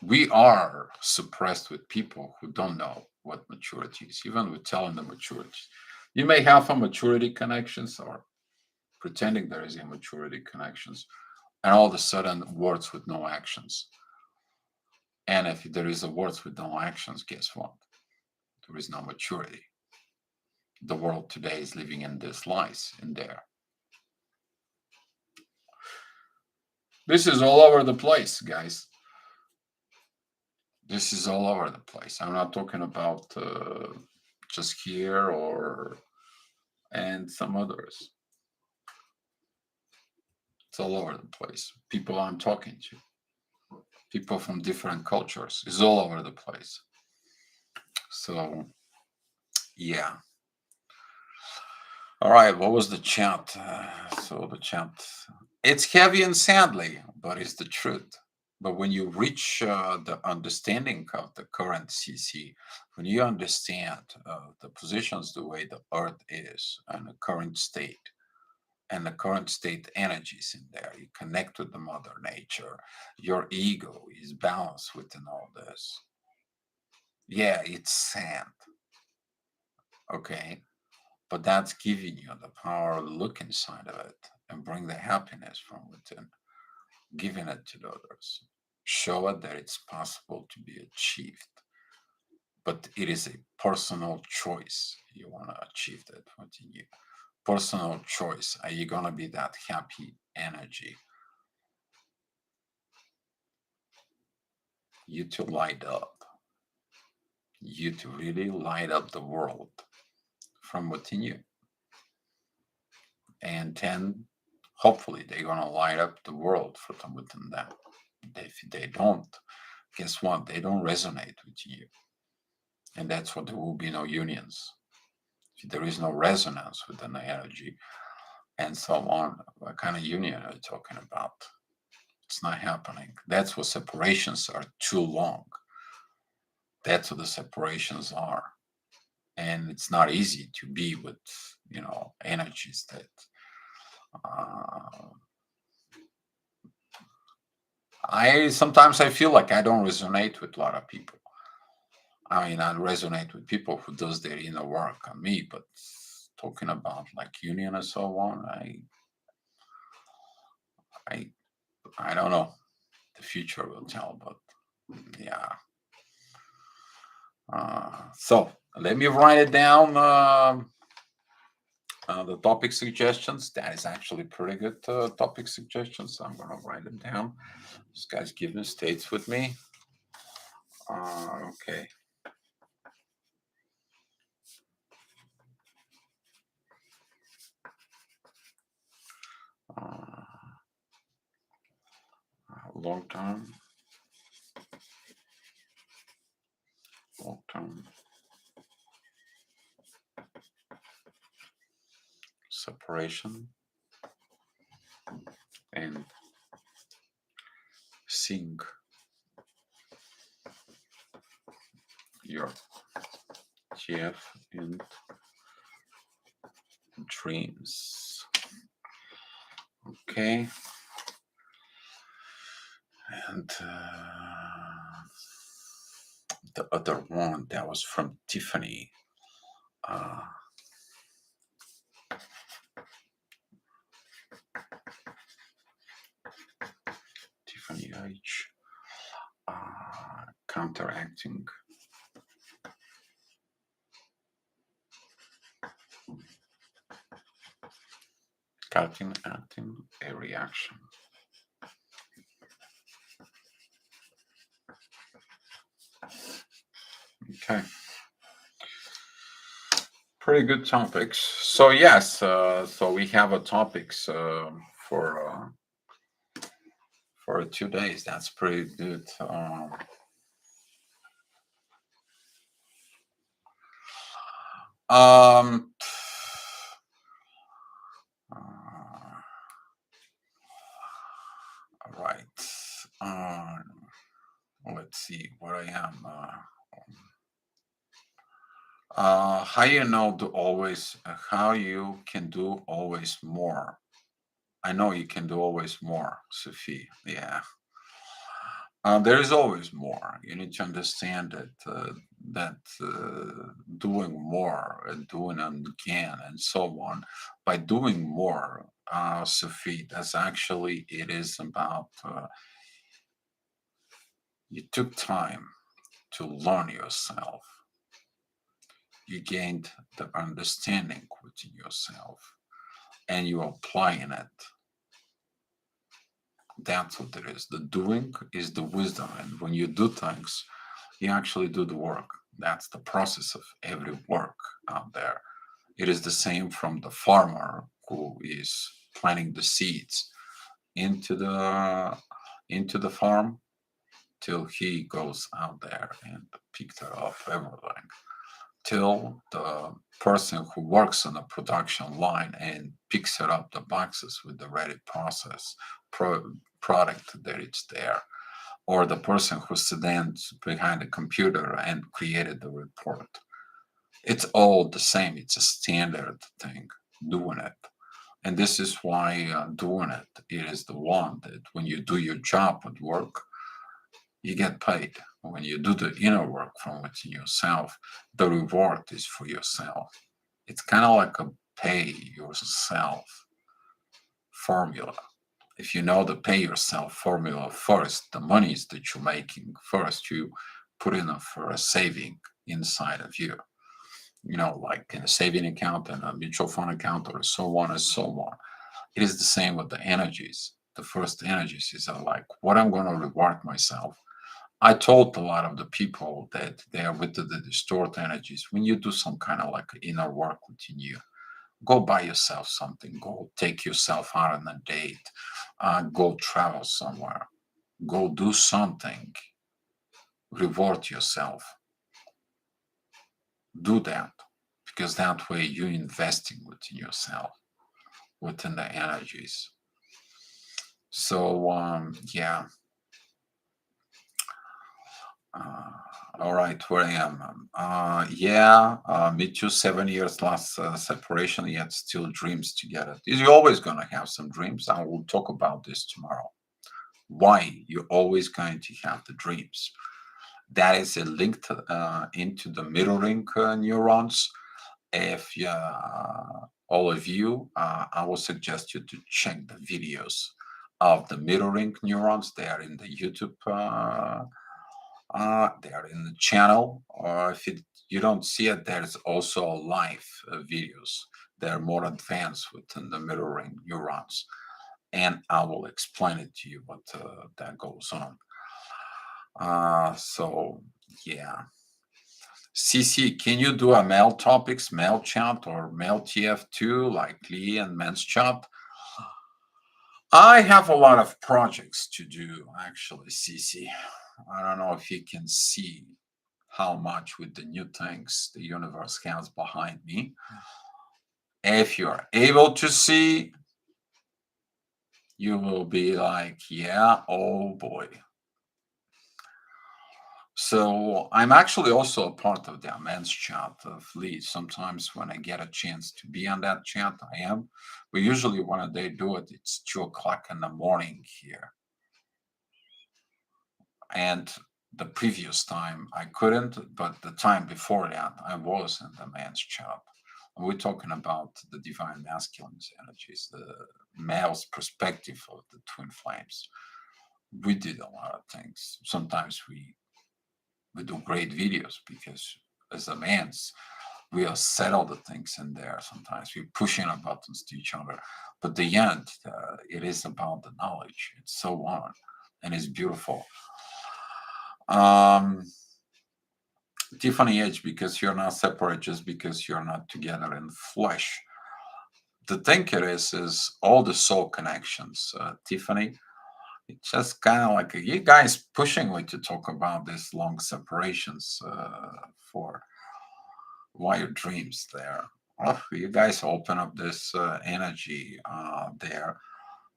Speaker 1: we are suppressed with people who don't know what maturity is, even with telling them maturity. You may have a maturity connections or pretending there is a maturity connections, and all of a sudden words with no actions. And if there is a words with no actions, guess what? There is no maturity. The world today is living in this lies in there. This is all over the place, guys. This is all over the place. I'm not talking about just here or and some others. It's all over the place. People I'm talking to, people from different cultures, is all over the place. So, yeah. All right, what was the chat? So the chat, it's heavy and sadly, but it's the truth. But when you reach the understanding of the current CC, when you understand the positions, the way the Earth is, and the current state, and the current state energies in there, you connect with the Mother Nature, your ego is balanced within all this. Yeah, it's sad. Okay. But that's giving you the power to look inside of it and bring the happiness from within, giving it to the others. Show it that it's possible to be achieved. But it is a personal choice. You want to achieve that within you. personal choice. Are you gonna be that happy energy? You to light up. You to really light up the world from within you. And then hopefully they're gonna light up the world from within them. If they don't, guess what? They don't resonate with you. And that's what there will be no unions. If there is no resonance with the energy and so on, what kind of union are you talking about? It's not happening. That's what separations are too long. That's what the separations are. And it's not easy to be with, energies that I sometimes I feel like I don't resonate with a lot of people. I mean, I resonate with people who does their inner work on me, but talking about like union and so on, I don't know. The future will tell, but yeah. So let me write it down. The topic suggestions. That is actually pretty good topic suggestions. I'm gonna write them down. This guy's giving states with me. Okay. Long term separation and sing your GF and dreams. Okay. And the other one that was from Tiffany. Tiffany H. Counteracting. Counteracting a reaction. Okay. Pretty good topics. So yes, so we have a topics for 2 days. That's pretty good. Right. Let's see where I am. How you know do always how you can do always more. I know you can do always more, Sophie. Yeah. There is always more. You need to understand that doing more, doing it again, and so on. By doing more, Sophie, that's actually it is about. You took time to learn yourself. You gained the understanding within yourself, and you're applying it. That's what it is. The doing is the wisdom. And when you do things, you actually do the work. That's the process of every work out there. It is the same from the farmer who is planting the seeds into the farm till he goes out there and picks it off everything. Till the person who works on the production line and picks it up the boxes with the ready process product that it's there, or the person who stands behind the computer and created the report. It's all the same. It's a standard thing, doing it. And this is why doing it is the one that when you do your job at work, you get paid. When you do the inner work from within yourself, the reward is for yourself. It's kind of like a pay yourself formula. If you know the pay yourself formula first, the monies that you're making first, you put in for a saving inside of you. like in a saving account and a mutual fund account or so on and so on. It is the same with the energies. The first energies is like what I'm going to reward myself. I told a lot of the people that they are with the distort energies. When you do some kind of like inner work within you, go buy yourself something, go take yourself out on a date, go travel somewhere, go do something, reward yourself. Do that because that way you're investing within yourself, within the energies. So, yeah. Uh, all right, where I am. Yeah, me too. 7 years last separation, yet still dreams together. You're always going to have some dreams. I will talk about this tomorrow. Why you're always going to have the dreams. That is a link into the mirroring neurons. If all of you, I will suggest you to check the videos of the mirroring neurons. They are in the YouTube. They are in the channel. Or if you don't see it, there's also live videos. They're more advanced within the mirroring neurons, and I will explain it to you what that goes on. So yeah. CC, can you do a male topics, male chat, or male TF2 like Lee and men's chat? I have a lot of projects to do, actually, CC. I don't know if you can see how much with the new things the universe has behind me. If you're able to see, you will be like, yeah, oh boy. So I'm actually also a part of the men's chat of Lee. Sometimes when I get a chance to be on that chat, I am. But usually when they do it, it's 2 o'clock in the morning here. And the previous time I couldn't, but the time before that I was in the men's chat. And we're talking about the divine masculine energies, the male's perspective of the twin flames. We did a lot of things. Sometimes we do great videos because as a man's we are settle the things in there. Sometimes we're pushing our buttons to each other, but the end it is about the knowledge. It's so on and it's beautiful. um Tiffany Edge, because you're not separate just because you're not together in flesh. The thing it is all the soul connections, Tiffany. It's just kind of like you guys pushing me to talk about these long separations for why your dreams there. Oh, you guys open up this energy there.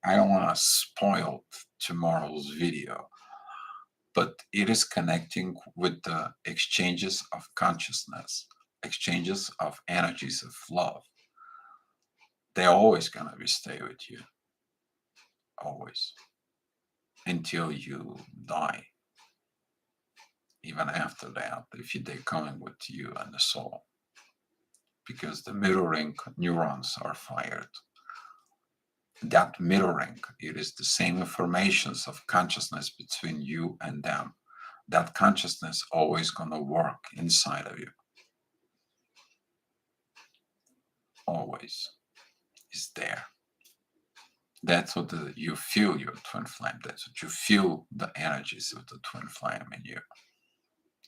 Speaker 1: I don't want to spoil tomorrow's video, but it is connecting with the exchanges of consciousness, exchanges of energies of love. They're always going to be stay with you, always, until you die. Even after that, if they're coming with you and the soul, because the mirroring neurons are fired. That mirroring, it is the same informations of consciousness between you and them. That consciousness always gonna work inside of you. Always is there. That's what you feel your twin flame. That's what you feel the energies of the twin flame in you.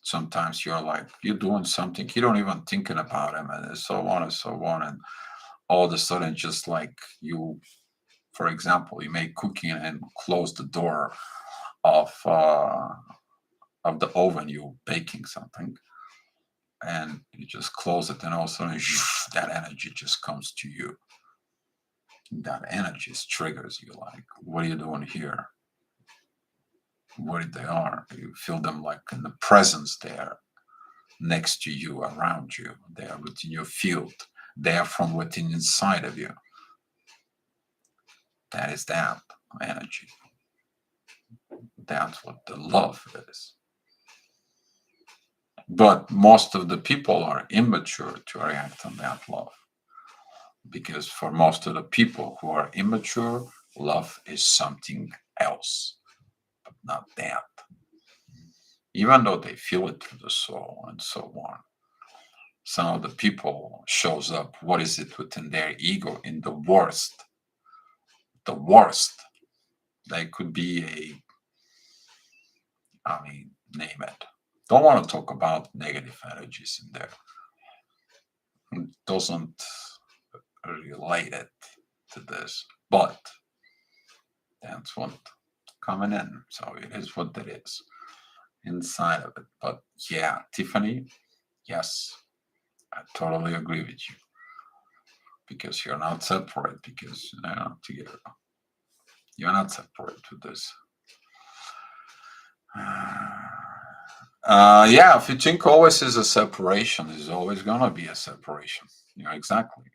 Speaker 1: Sometimes you're like you're doing something you don't even thinking about them and so on and so on, and all of a sudden just like you, for example, you make cooking and close the door of the oven, you're baking something, and you just close it, and all of a sudden that energy just comes to you. That energy triggers you like, what are you doing here? Where they are, you feel them like in the presence there, next to you, around you. They are within your field. They are from within inside of you. That is that energy. That's what the love is. But most of the people are immature to react on that love. Because for most of the people who are immature, love is something else, but not that. Even though they feel it through the soul and so on. some of the people shows up, what is it within their ego in the worst? The worst. They could be name it. Don't want to talk about negative energies in there. It doesn't relate it to this, but that's what coming in. So it is what it is inside of it. But yeah, Tiffany, yes, I totally agree with you. Because you're not separate, because you're not together. You're not separate with this. Yeah, if you think always is a separation, there's always gonna be a separation. Exactly.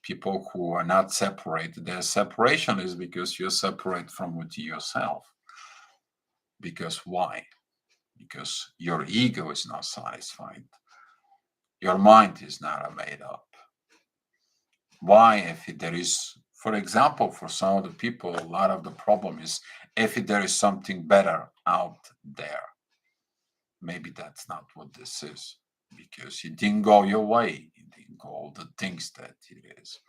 Speaker 1: People who are not separated, their separation is because you're separate from within yourself. Because why? Because your ego is not satisfied. Your mind is not made up. Why? If there is, for example, for some of the people, a lot of the problem is if there is something better out there. Maybe that's not what this is, because it didn't go your way. It didn't go all the things that it is.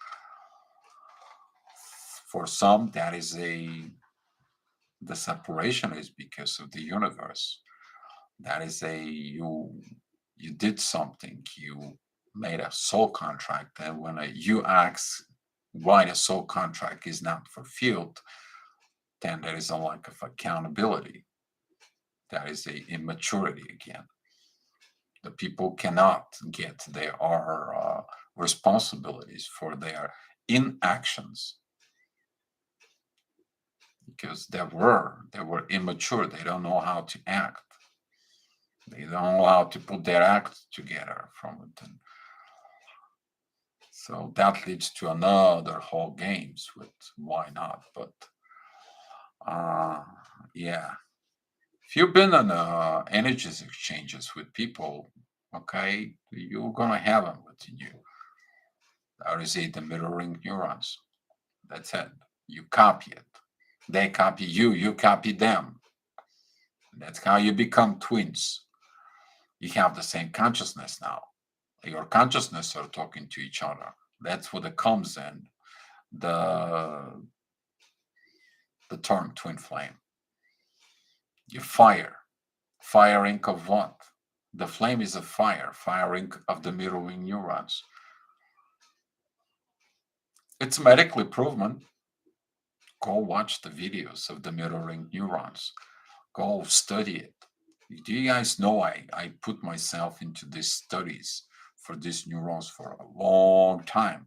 Speaker 1: For some, that is the separation is because of the universe. That is you did something, you made a soul contract, and when you ask why the soul contract is not fulfilled, then there is a lack of accountability. That is a immaturity again. The people cannot get their responsibilities for their inactions because they were immature. They don't know how to act. They don't know how to put their act together from within. So that leads to another whole games with why not. But yeah, if you've been on energies exchanges with people, okay, you're gonna have them within you. Or is it the mirroring neurons? That's it. You copy it. They copy you, you copy them. That's how you become twins. You have the same consciousness now. Your consciousness are talking to each other. That's what it comes in. The term twin flame. You firing of what? The flame is a firing of the mirroring neurons. It's medically proven. Go watch the videos of the mirroring neurons. Go study it. Do you guys know I put myself into these studies for these neurons for a long time?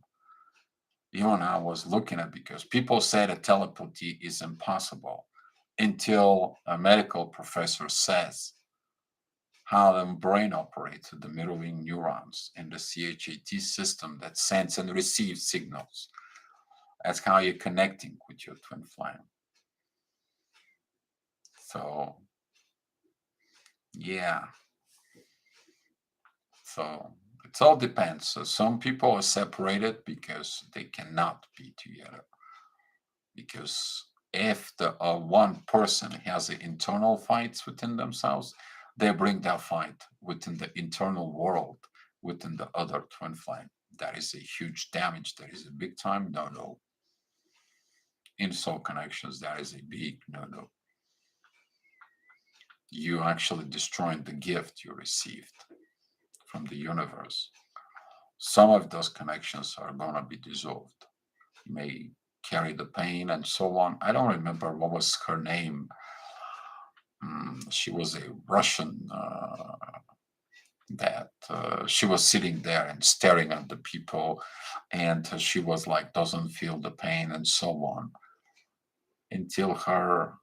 Speaker 1: Even I was looking at, because people say that telepathy is impossible until a medical professor says how the brain operates with the mirroring neurons and the CHAT system that sends and receives signals. That's how you're connecting with your twin flame. So, yeah. So it all depends. So some people are separated because they cannot be together. Because if the one person has the internal fights within themselves, they bring that fight within the internal world, within the other twin flame. That is a huge damage. That is a big time no-no. In soul connections, that is a big no-no. You actually destroying the gift you received from the universe. Some of those connections are going to be dissolved. You may carry the pain and so on. I don't remember what was her name. She was a Russian that she was sitting there and staring at the people, and she was like, doesn't feel the pain and so on, until her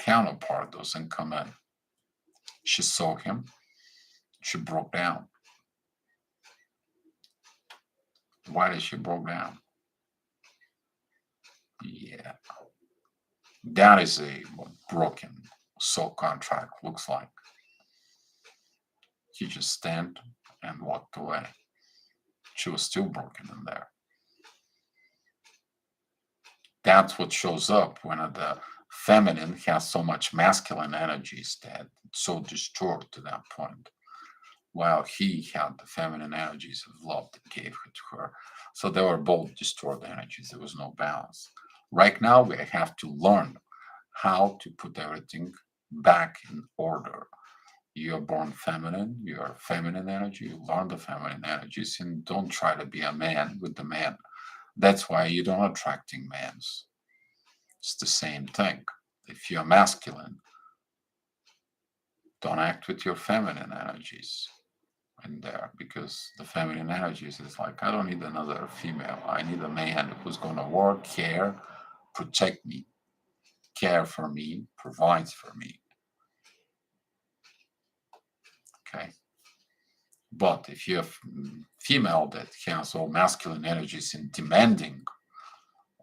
Speaker 1: counterpart doesn't come in. She saw him. She broke down. Why did she broke down? Yeah, that is what broken soul contract looks like. He just stand and walked away. She was still broken in there. That's what shows up when the feminine has so much masculine energies that it's so distorted to that point. while he had the feminine energies of love that gave her to her. So they were both distorted energies. There was no balance. Right now, we have to learn how to put everything back in order. You're born feminine, you're feminine energy, you learn the feminine energies, and don't try to be a man with the man. That's why you don't attracting mans. It's the same thing. If you're masculine, don't act with your feminine energies in there, because the feminine energies is like, I don't need another female. I need a man who's going to work, care, protect me, care for me, provides for me. Okay. But if you're a female that has all masculine energies and demanding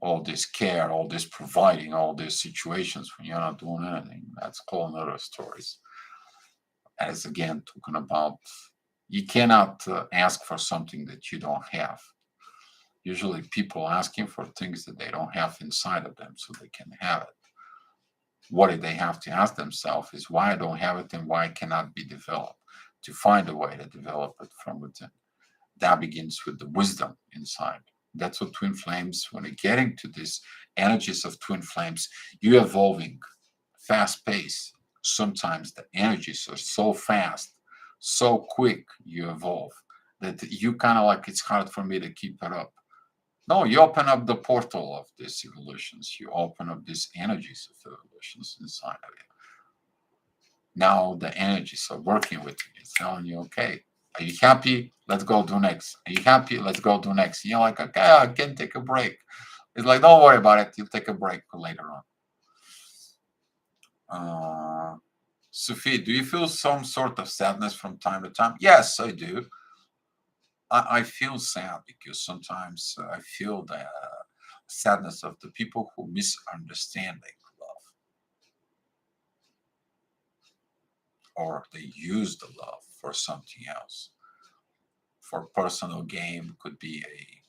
Speaker 1: all this care, all this providing, all these situations when you're not doing anything, that's whole other stories. As again, talking about, you cannot ask for something that you don't have. Usually people asking for things that they don't have inside of them so they can have it. What they have to ask themselves is why I don't have it and why it cannot be developed, to find a way to develop it from within. That begins with the wisdom inside. That's what twin flames, when you're getting to these energies of twin flames, you're evolving fast pace. Sometimes the energies are so fast, so quick, you evolve that you kind of like, it's hard for me to keep it up. No, you open up the portal of these evolutions. You open up these energies of evolutions inside of you. Now the energies are working with you. It's telling you, okay, are you happy? Let's go do next. Are you happy? Let's go do next. And you're like, okay, I can take a break. It's like, don't worry about it. You'll take a break later on. Sophie, do you feel some sort of sadness from time to time? Yes, I do. I feel sad because sometimes I feel the sadness of the people who misunderstanding love, or they use the love for something else. For personal gain, could be a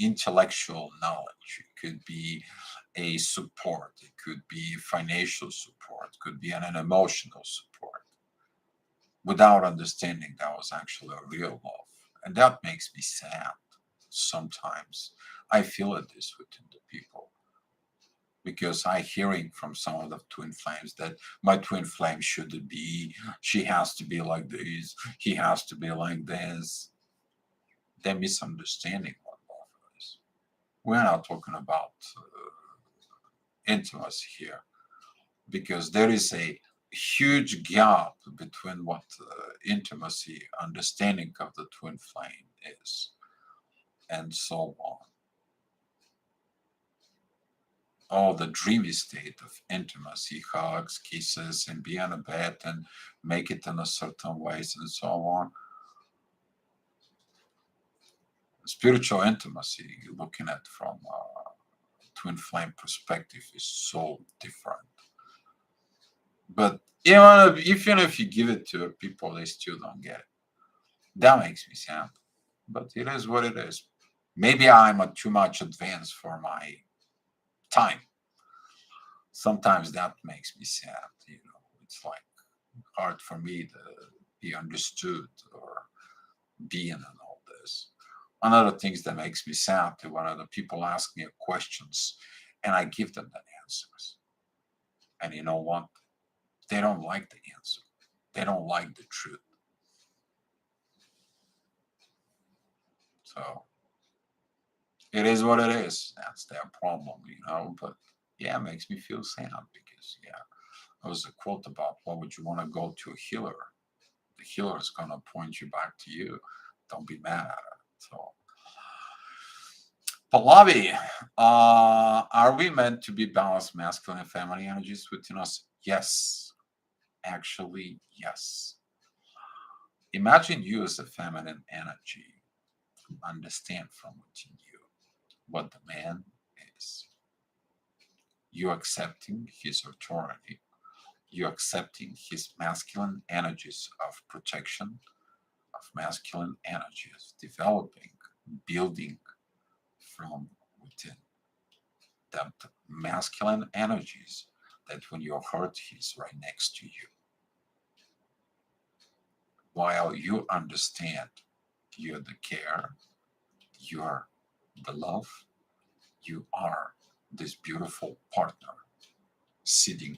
Speaker 1: intellectual knowledge, it could be a support, it could be financial support, could be an emotional support, without understanding that was actually a real love. And that makes me sad sometimes. I feel it this within the people, because I hearing from some of the twin flames that my twin flame should be, she has to be like this, he has to be like this. They're misunderstanding what love is. We're not talking about intimacy here, because there is a huge gap between what intimacy, understanding of the twin flame is, and so on. Oh, the dreamy state of intimacy, hugs, kisses, and be on a bed and make it in a certain ways and so on. Spiritual intimacy, looking at from twin flame perspective, is so different. But even if you give it to people, they still don't get it. That makes me sad. But it is what it is. Maybe I'm too much advanced for my time. Sometimes that makes me sad. It's like hard for me to be understood or be in all this. Another things that makes me sad is when other people ask me questions and I give them the answers. And you know what? They don't like the answer. They don't like the truth. So it is what it is. That's their problem. But yeah, it makes me feel sad because, yeah, there was a quote about, why would you want to go to a healer? The healer is going to point you back to you. Don't be mad at it. So, Pallavi, are we meant to be balanced masculine and feminine energies within us? Yes. Actually, yes. Imagine you as a feminine energy. Understand from within you what the man is. You accepting his authority. You accepting his masculine energies of protection, of masculine energies, developing, building from within. That masculine energies that when you're hurt, he's right next to you. while you understand you're the care, you're the love, you are this beautiful partner sitting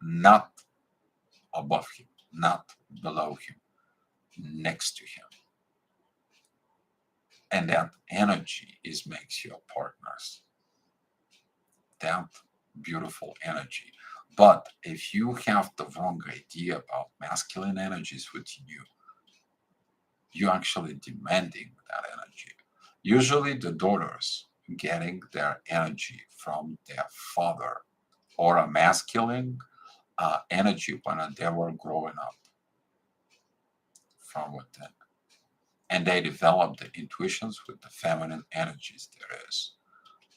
Speaker 1: not above him, not below him, next to him. And that energy is makes you partners. That beautiful energy. But if you have the wrong idea about masculine energies within you, you're actually demanding that energy. Usually the daughters getting their energy from their father or a masculine energy when they were growing up from within. And they develop the intuitions with the feminine energies there is.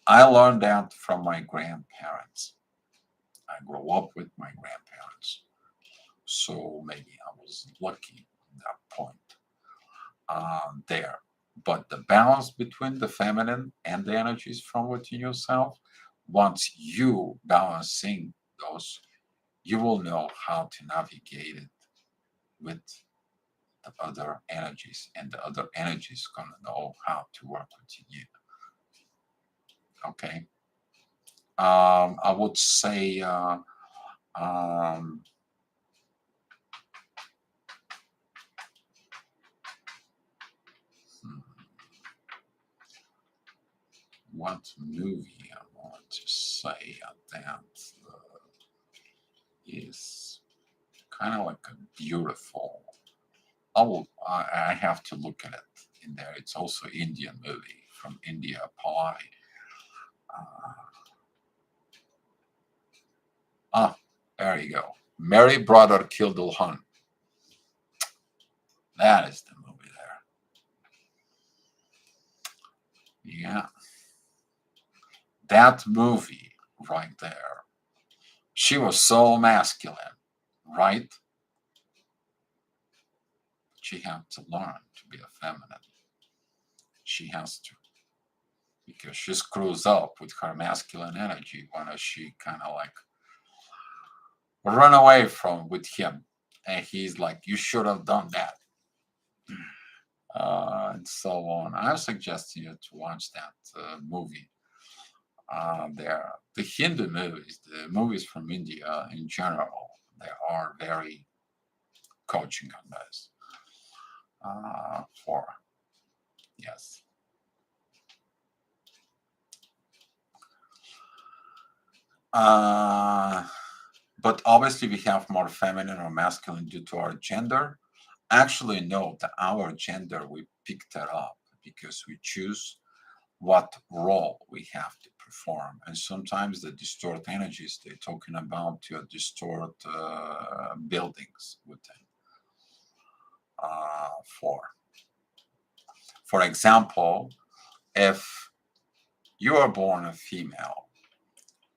Speaker 1: I learned that from my grandparents. I grew up with my grandparents. So maybe I was lucky at that point there. But the balance between the feminine and the energies from within yourself, once you balancing those, you will know how to navigate it with the other energies, and the other energies gonna know how to work with you. Okay. I would say um, hmm, what movie I want to say that is kind of like a beautiful. I have to look at it in there. It's also Indian movie from India, Palai. There you go. Mary Brother Kill Dulhan. That is the movie there. Yeah. That movie right there. She was so masculine, right? She had to learn to be a feminine. She has to. Because she screws up with her masculine energy when she kind of like run away from with him. And he's like, you should have done that. And so on. I suggest you to watch that movie. The Hindu movies, the movies from India in general, they are very coaching on this. For yes. But obviously we have more feminine or masculine due to our gender. Actually, no, our gender, we picked that up because we choose what role we have to perform. And sometimes the distort energies they're talking about to distort buildings within. For example, if you are born a female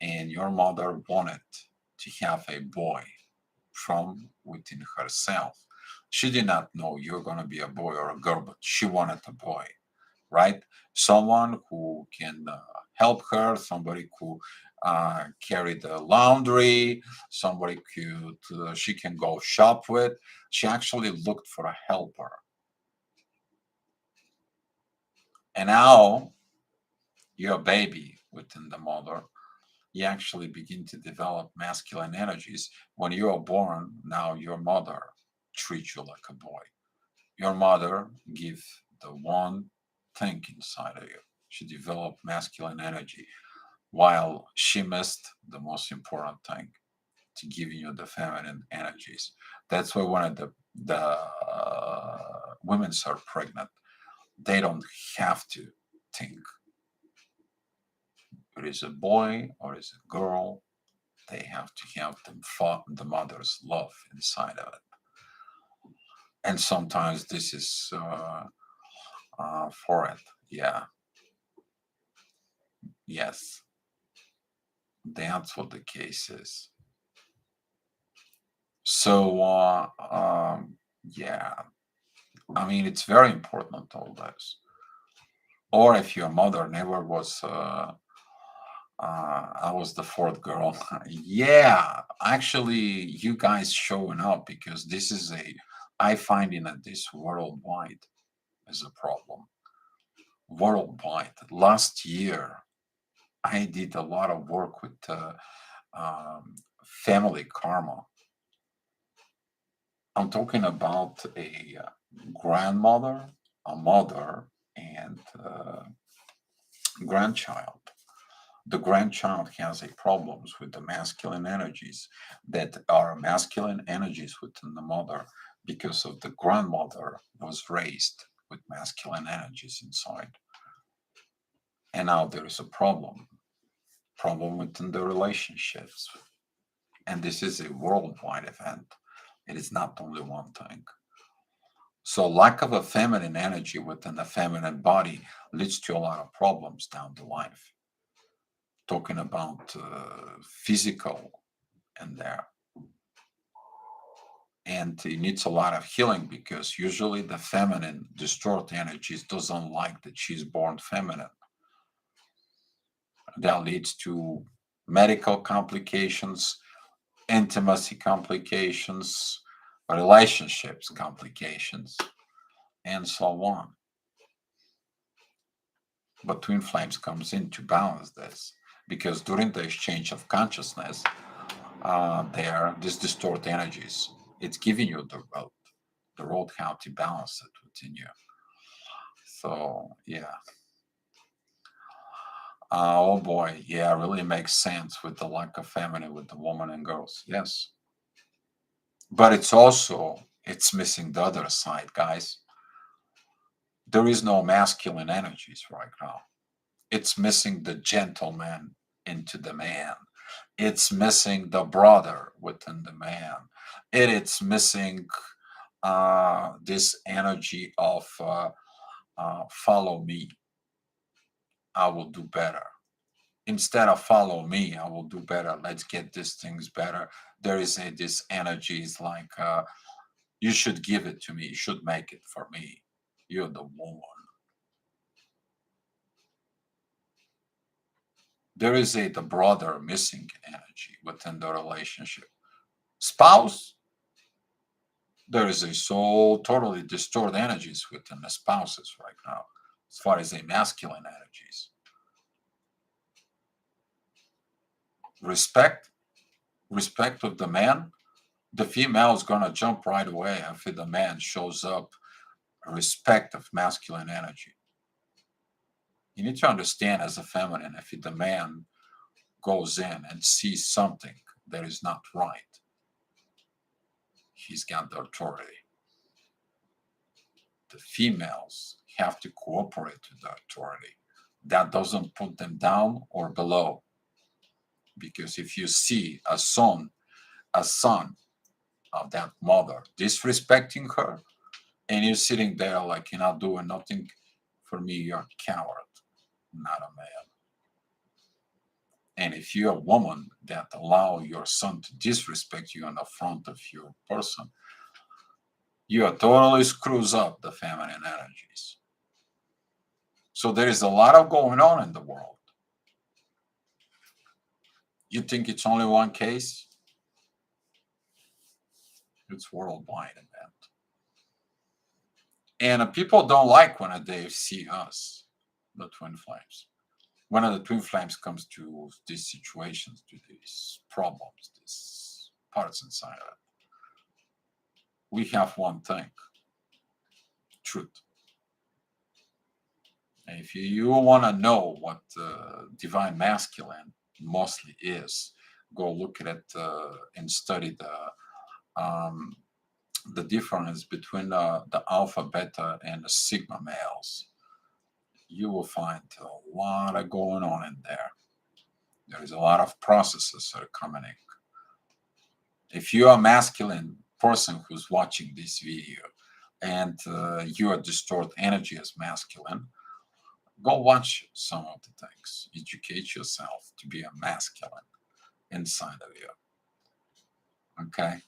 Speaker 1: and your mother wanted to have a boy from within herself, she did not know you're going to be a boy or a girl, but she wanted a boy, right? Someone who can help her, somebody who carry the laundry, somebody she can go shop with. She actually looked for a helper. And now you're a baby within the mother. You actually begin to develop masculine energies. When you are born, now your mother treats you like a boy. Your mother gives the one thing inside of you. She developed masculine energy while she missed the most important thing, to give you the feminine energies. That's why when the women are pregnant, they don't have to think it is a boy or is a girl. They have to have the mother's love inside of it. And sometimes this is for it. Yeah. Yes. That's what the case is. So, yeah. I mean, it's very important, all this. Or if your mother never was, I was the fourth girl. Yeah, actually, you guys showing up because this is a I finding that this worldwide is a problem. Worldwide. Last year, I did a lot of work with family karma. I'm talking about a grandmother, a mother, and grandchild. The grandchild has a problems with the masculine energies that are masculine energies within the mother because of the grandmother was raised with masculine energies inside. And now there is a problem within the relationships. And this is a worldwide event. It is not only one thing. So lack of a feminine energy within the feminine body leads to a lot of problems down the line. Talking about physical in there. And it needs a lot of healing because usually the feminine distort energies doesn't like that she's born feminine. That leads to medical complications, intimacy complications, relationships complications, and so on. But twin flames comes in to balance this because during the exchange of consciousness, there these distort energies. It's giving you the road how to balance it within you. So yeah. Oh boy, yeah, really makes sense with the lack of feminine with the woman and girls. Yes. But it's missing the other side, guys. There is no masculine energies right now. It's missing the gentleman into the man. It's missing the brother within the man. It's missing this energy of follow me, I will do better. Instead of follow me, I will do better. Let's get these things better. There is this energy is like you should give it to me. You should make it for me. You're the woman. There is the brother missing energy within the relationship. Spouse, there is a so totally distorted energies within the spouses right now, as far as the masculine energies. Respect, respect of the man, the female is gonna jump right away if the man shows up respect of masculine energy. You need to understand as a feminine, if the man goes in and sees something that is not right, he's got the authority. The females have to cooperate with the authority. That doesn't put them down or below. Because if you see a son of that mother disrespecting her, and you're sitting there like you're not doing nothing, for me, you're a coward, not a man. And if you're a woman that allow your son to disrespect you in the front of your person, you are totally screws up the feminine energies. So there is a lot of going on in the world. You think it's only one case? It's worldwide event. And people don't like when they see us, the twin flames. When the twin flames comes to these situations, to these problems, these parts inside of it, we have one thing: truth. And if you want to know what divine masculine mostly is, go look at it and study the difference between the alpha, beta, and the sigma males. You will find a lot of going on in there. There is a lot of processes that are coming in. If you're a masculine person who's watching this video and you are distort energy as masculine, go watch some of the things. Educate yourself to be a masculine inside of you. Okay?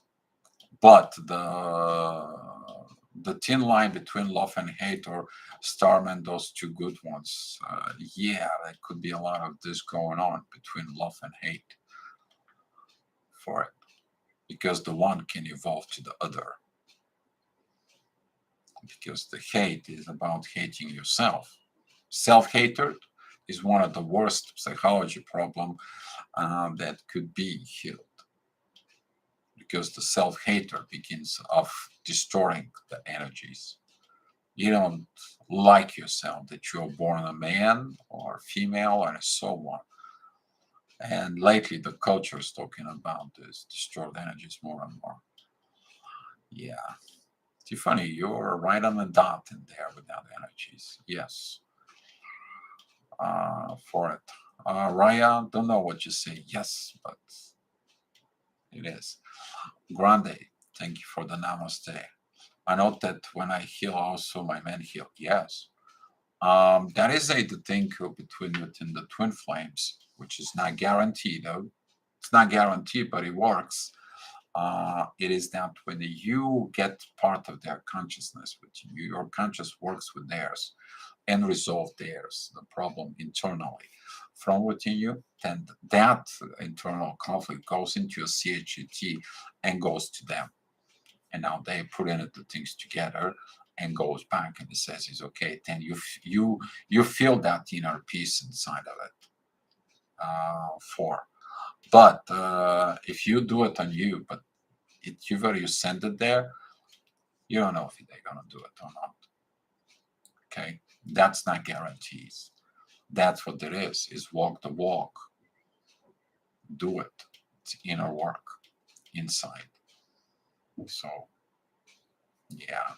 Speaker 1: But the thin line between love and hate, or Starman, those two good ones, yeah, there could be a lot of this going on between love and hate for it, because the one can evolve to the other. because the hate is about hating yourself. Self-hatred is one of the worst psychology problem that could be healed, because the self-hatred begins of distorting the energies. You don't like yourself, that you're born a man or female and so on. And lately the culture is talking about this distorted energies more and more. Yeah. Tiffany, you're right on the dot in there without energies. Yes. For it. Raya, don't know what you say. Yes, but it is. Grande, thank you for the namaste. I note that when I heal, also my men heal. Yes. That is a the thing within the twin flames, which is not guaranteed. Though. It's not guaranteed, but it works. It is that when you get part of their consciousness with you, your conscious works with theirs and resolve theirs, the problem internally from within you, then that internal conflict goes into your CHET and goes to them. And now they put in the things together and goes back and it says it's okay. Then you feel that inner peace inside of it. But if you do it on you, but you send it there, you don't know if they're gonna do it or not. Okay, that's not guarantees. That's what it is walk the walk. Do it. It's inner work inside. So yeah.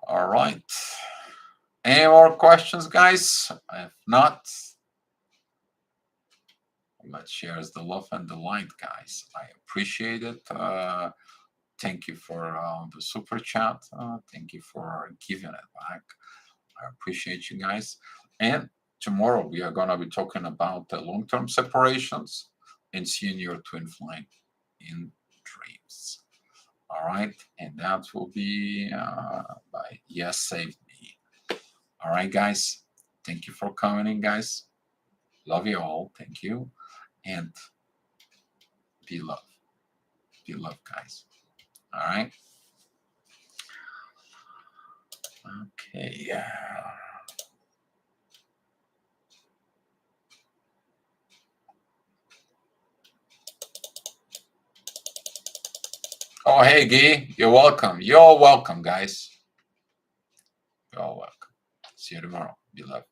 Speaker 1: All right. Any more questions, guys? If not, let's share the love and the light, guys. I appreciate it. Thank you for the super chat. Thank you for giving it back. I appreciate you guys. And tomorrow we are going to be talking about the long-term separations and seeing your twin flame in dreams. All right. And that will be by Yes Save Me. All right, guys. Thank you for coming in, guys. Love you all. Thank you. And be love. Be love, guys. All right. Okay. Oh, hey, Guy. You're welcome. You're welcome, guys. You're welcome. See you tomorrow. Be love.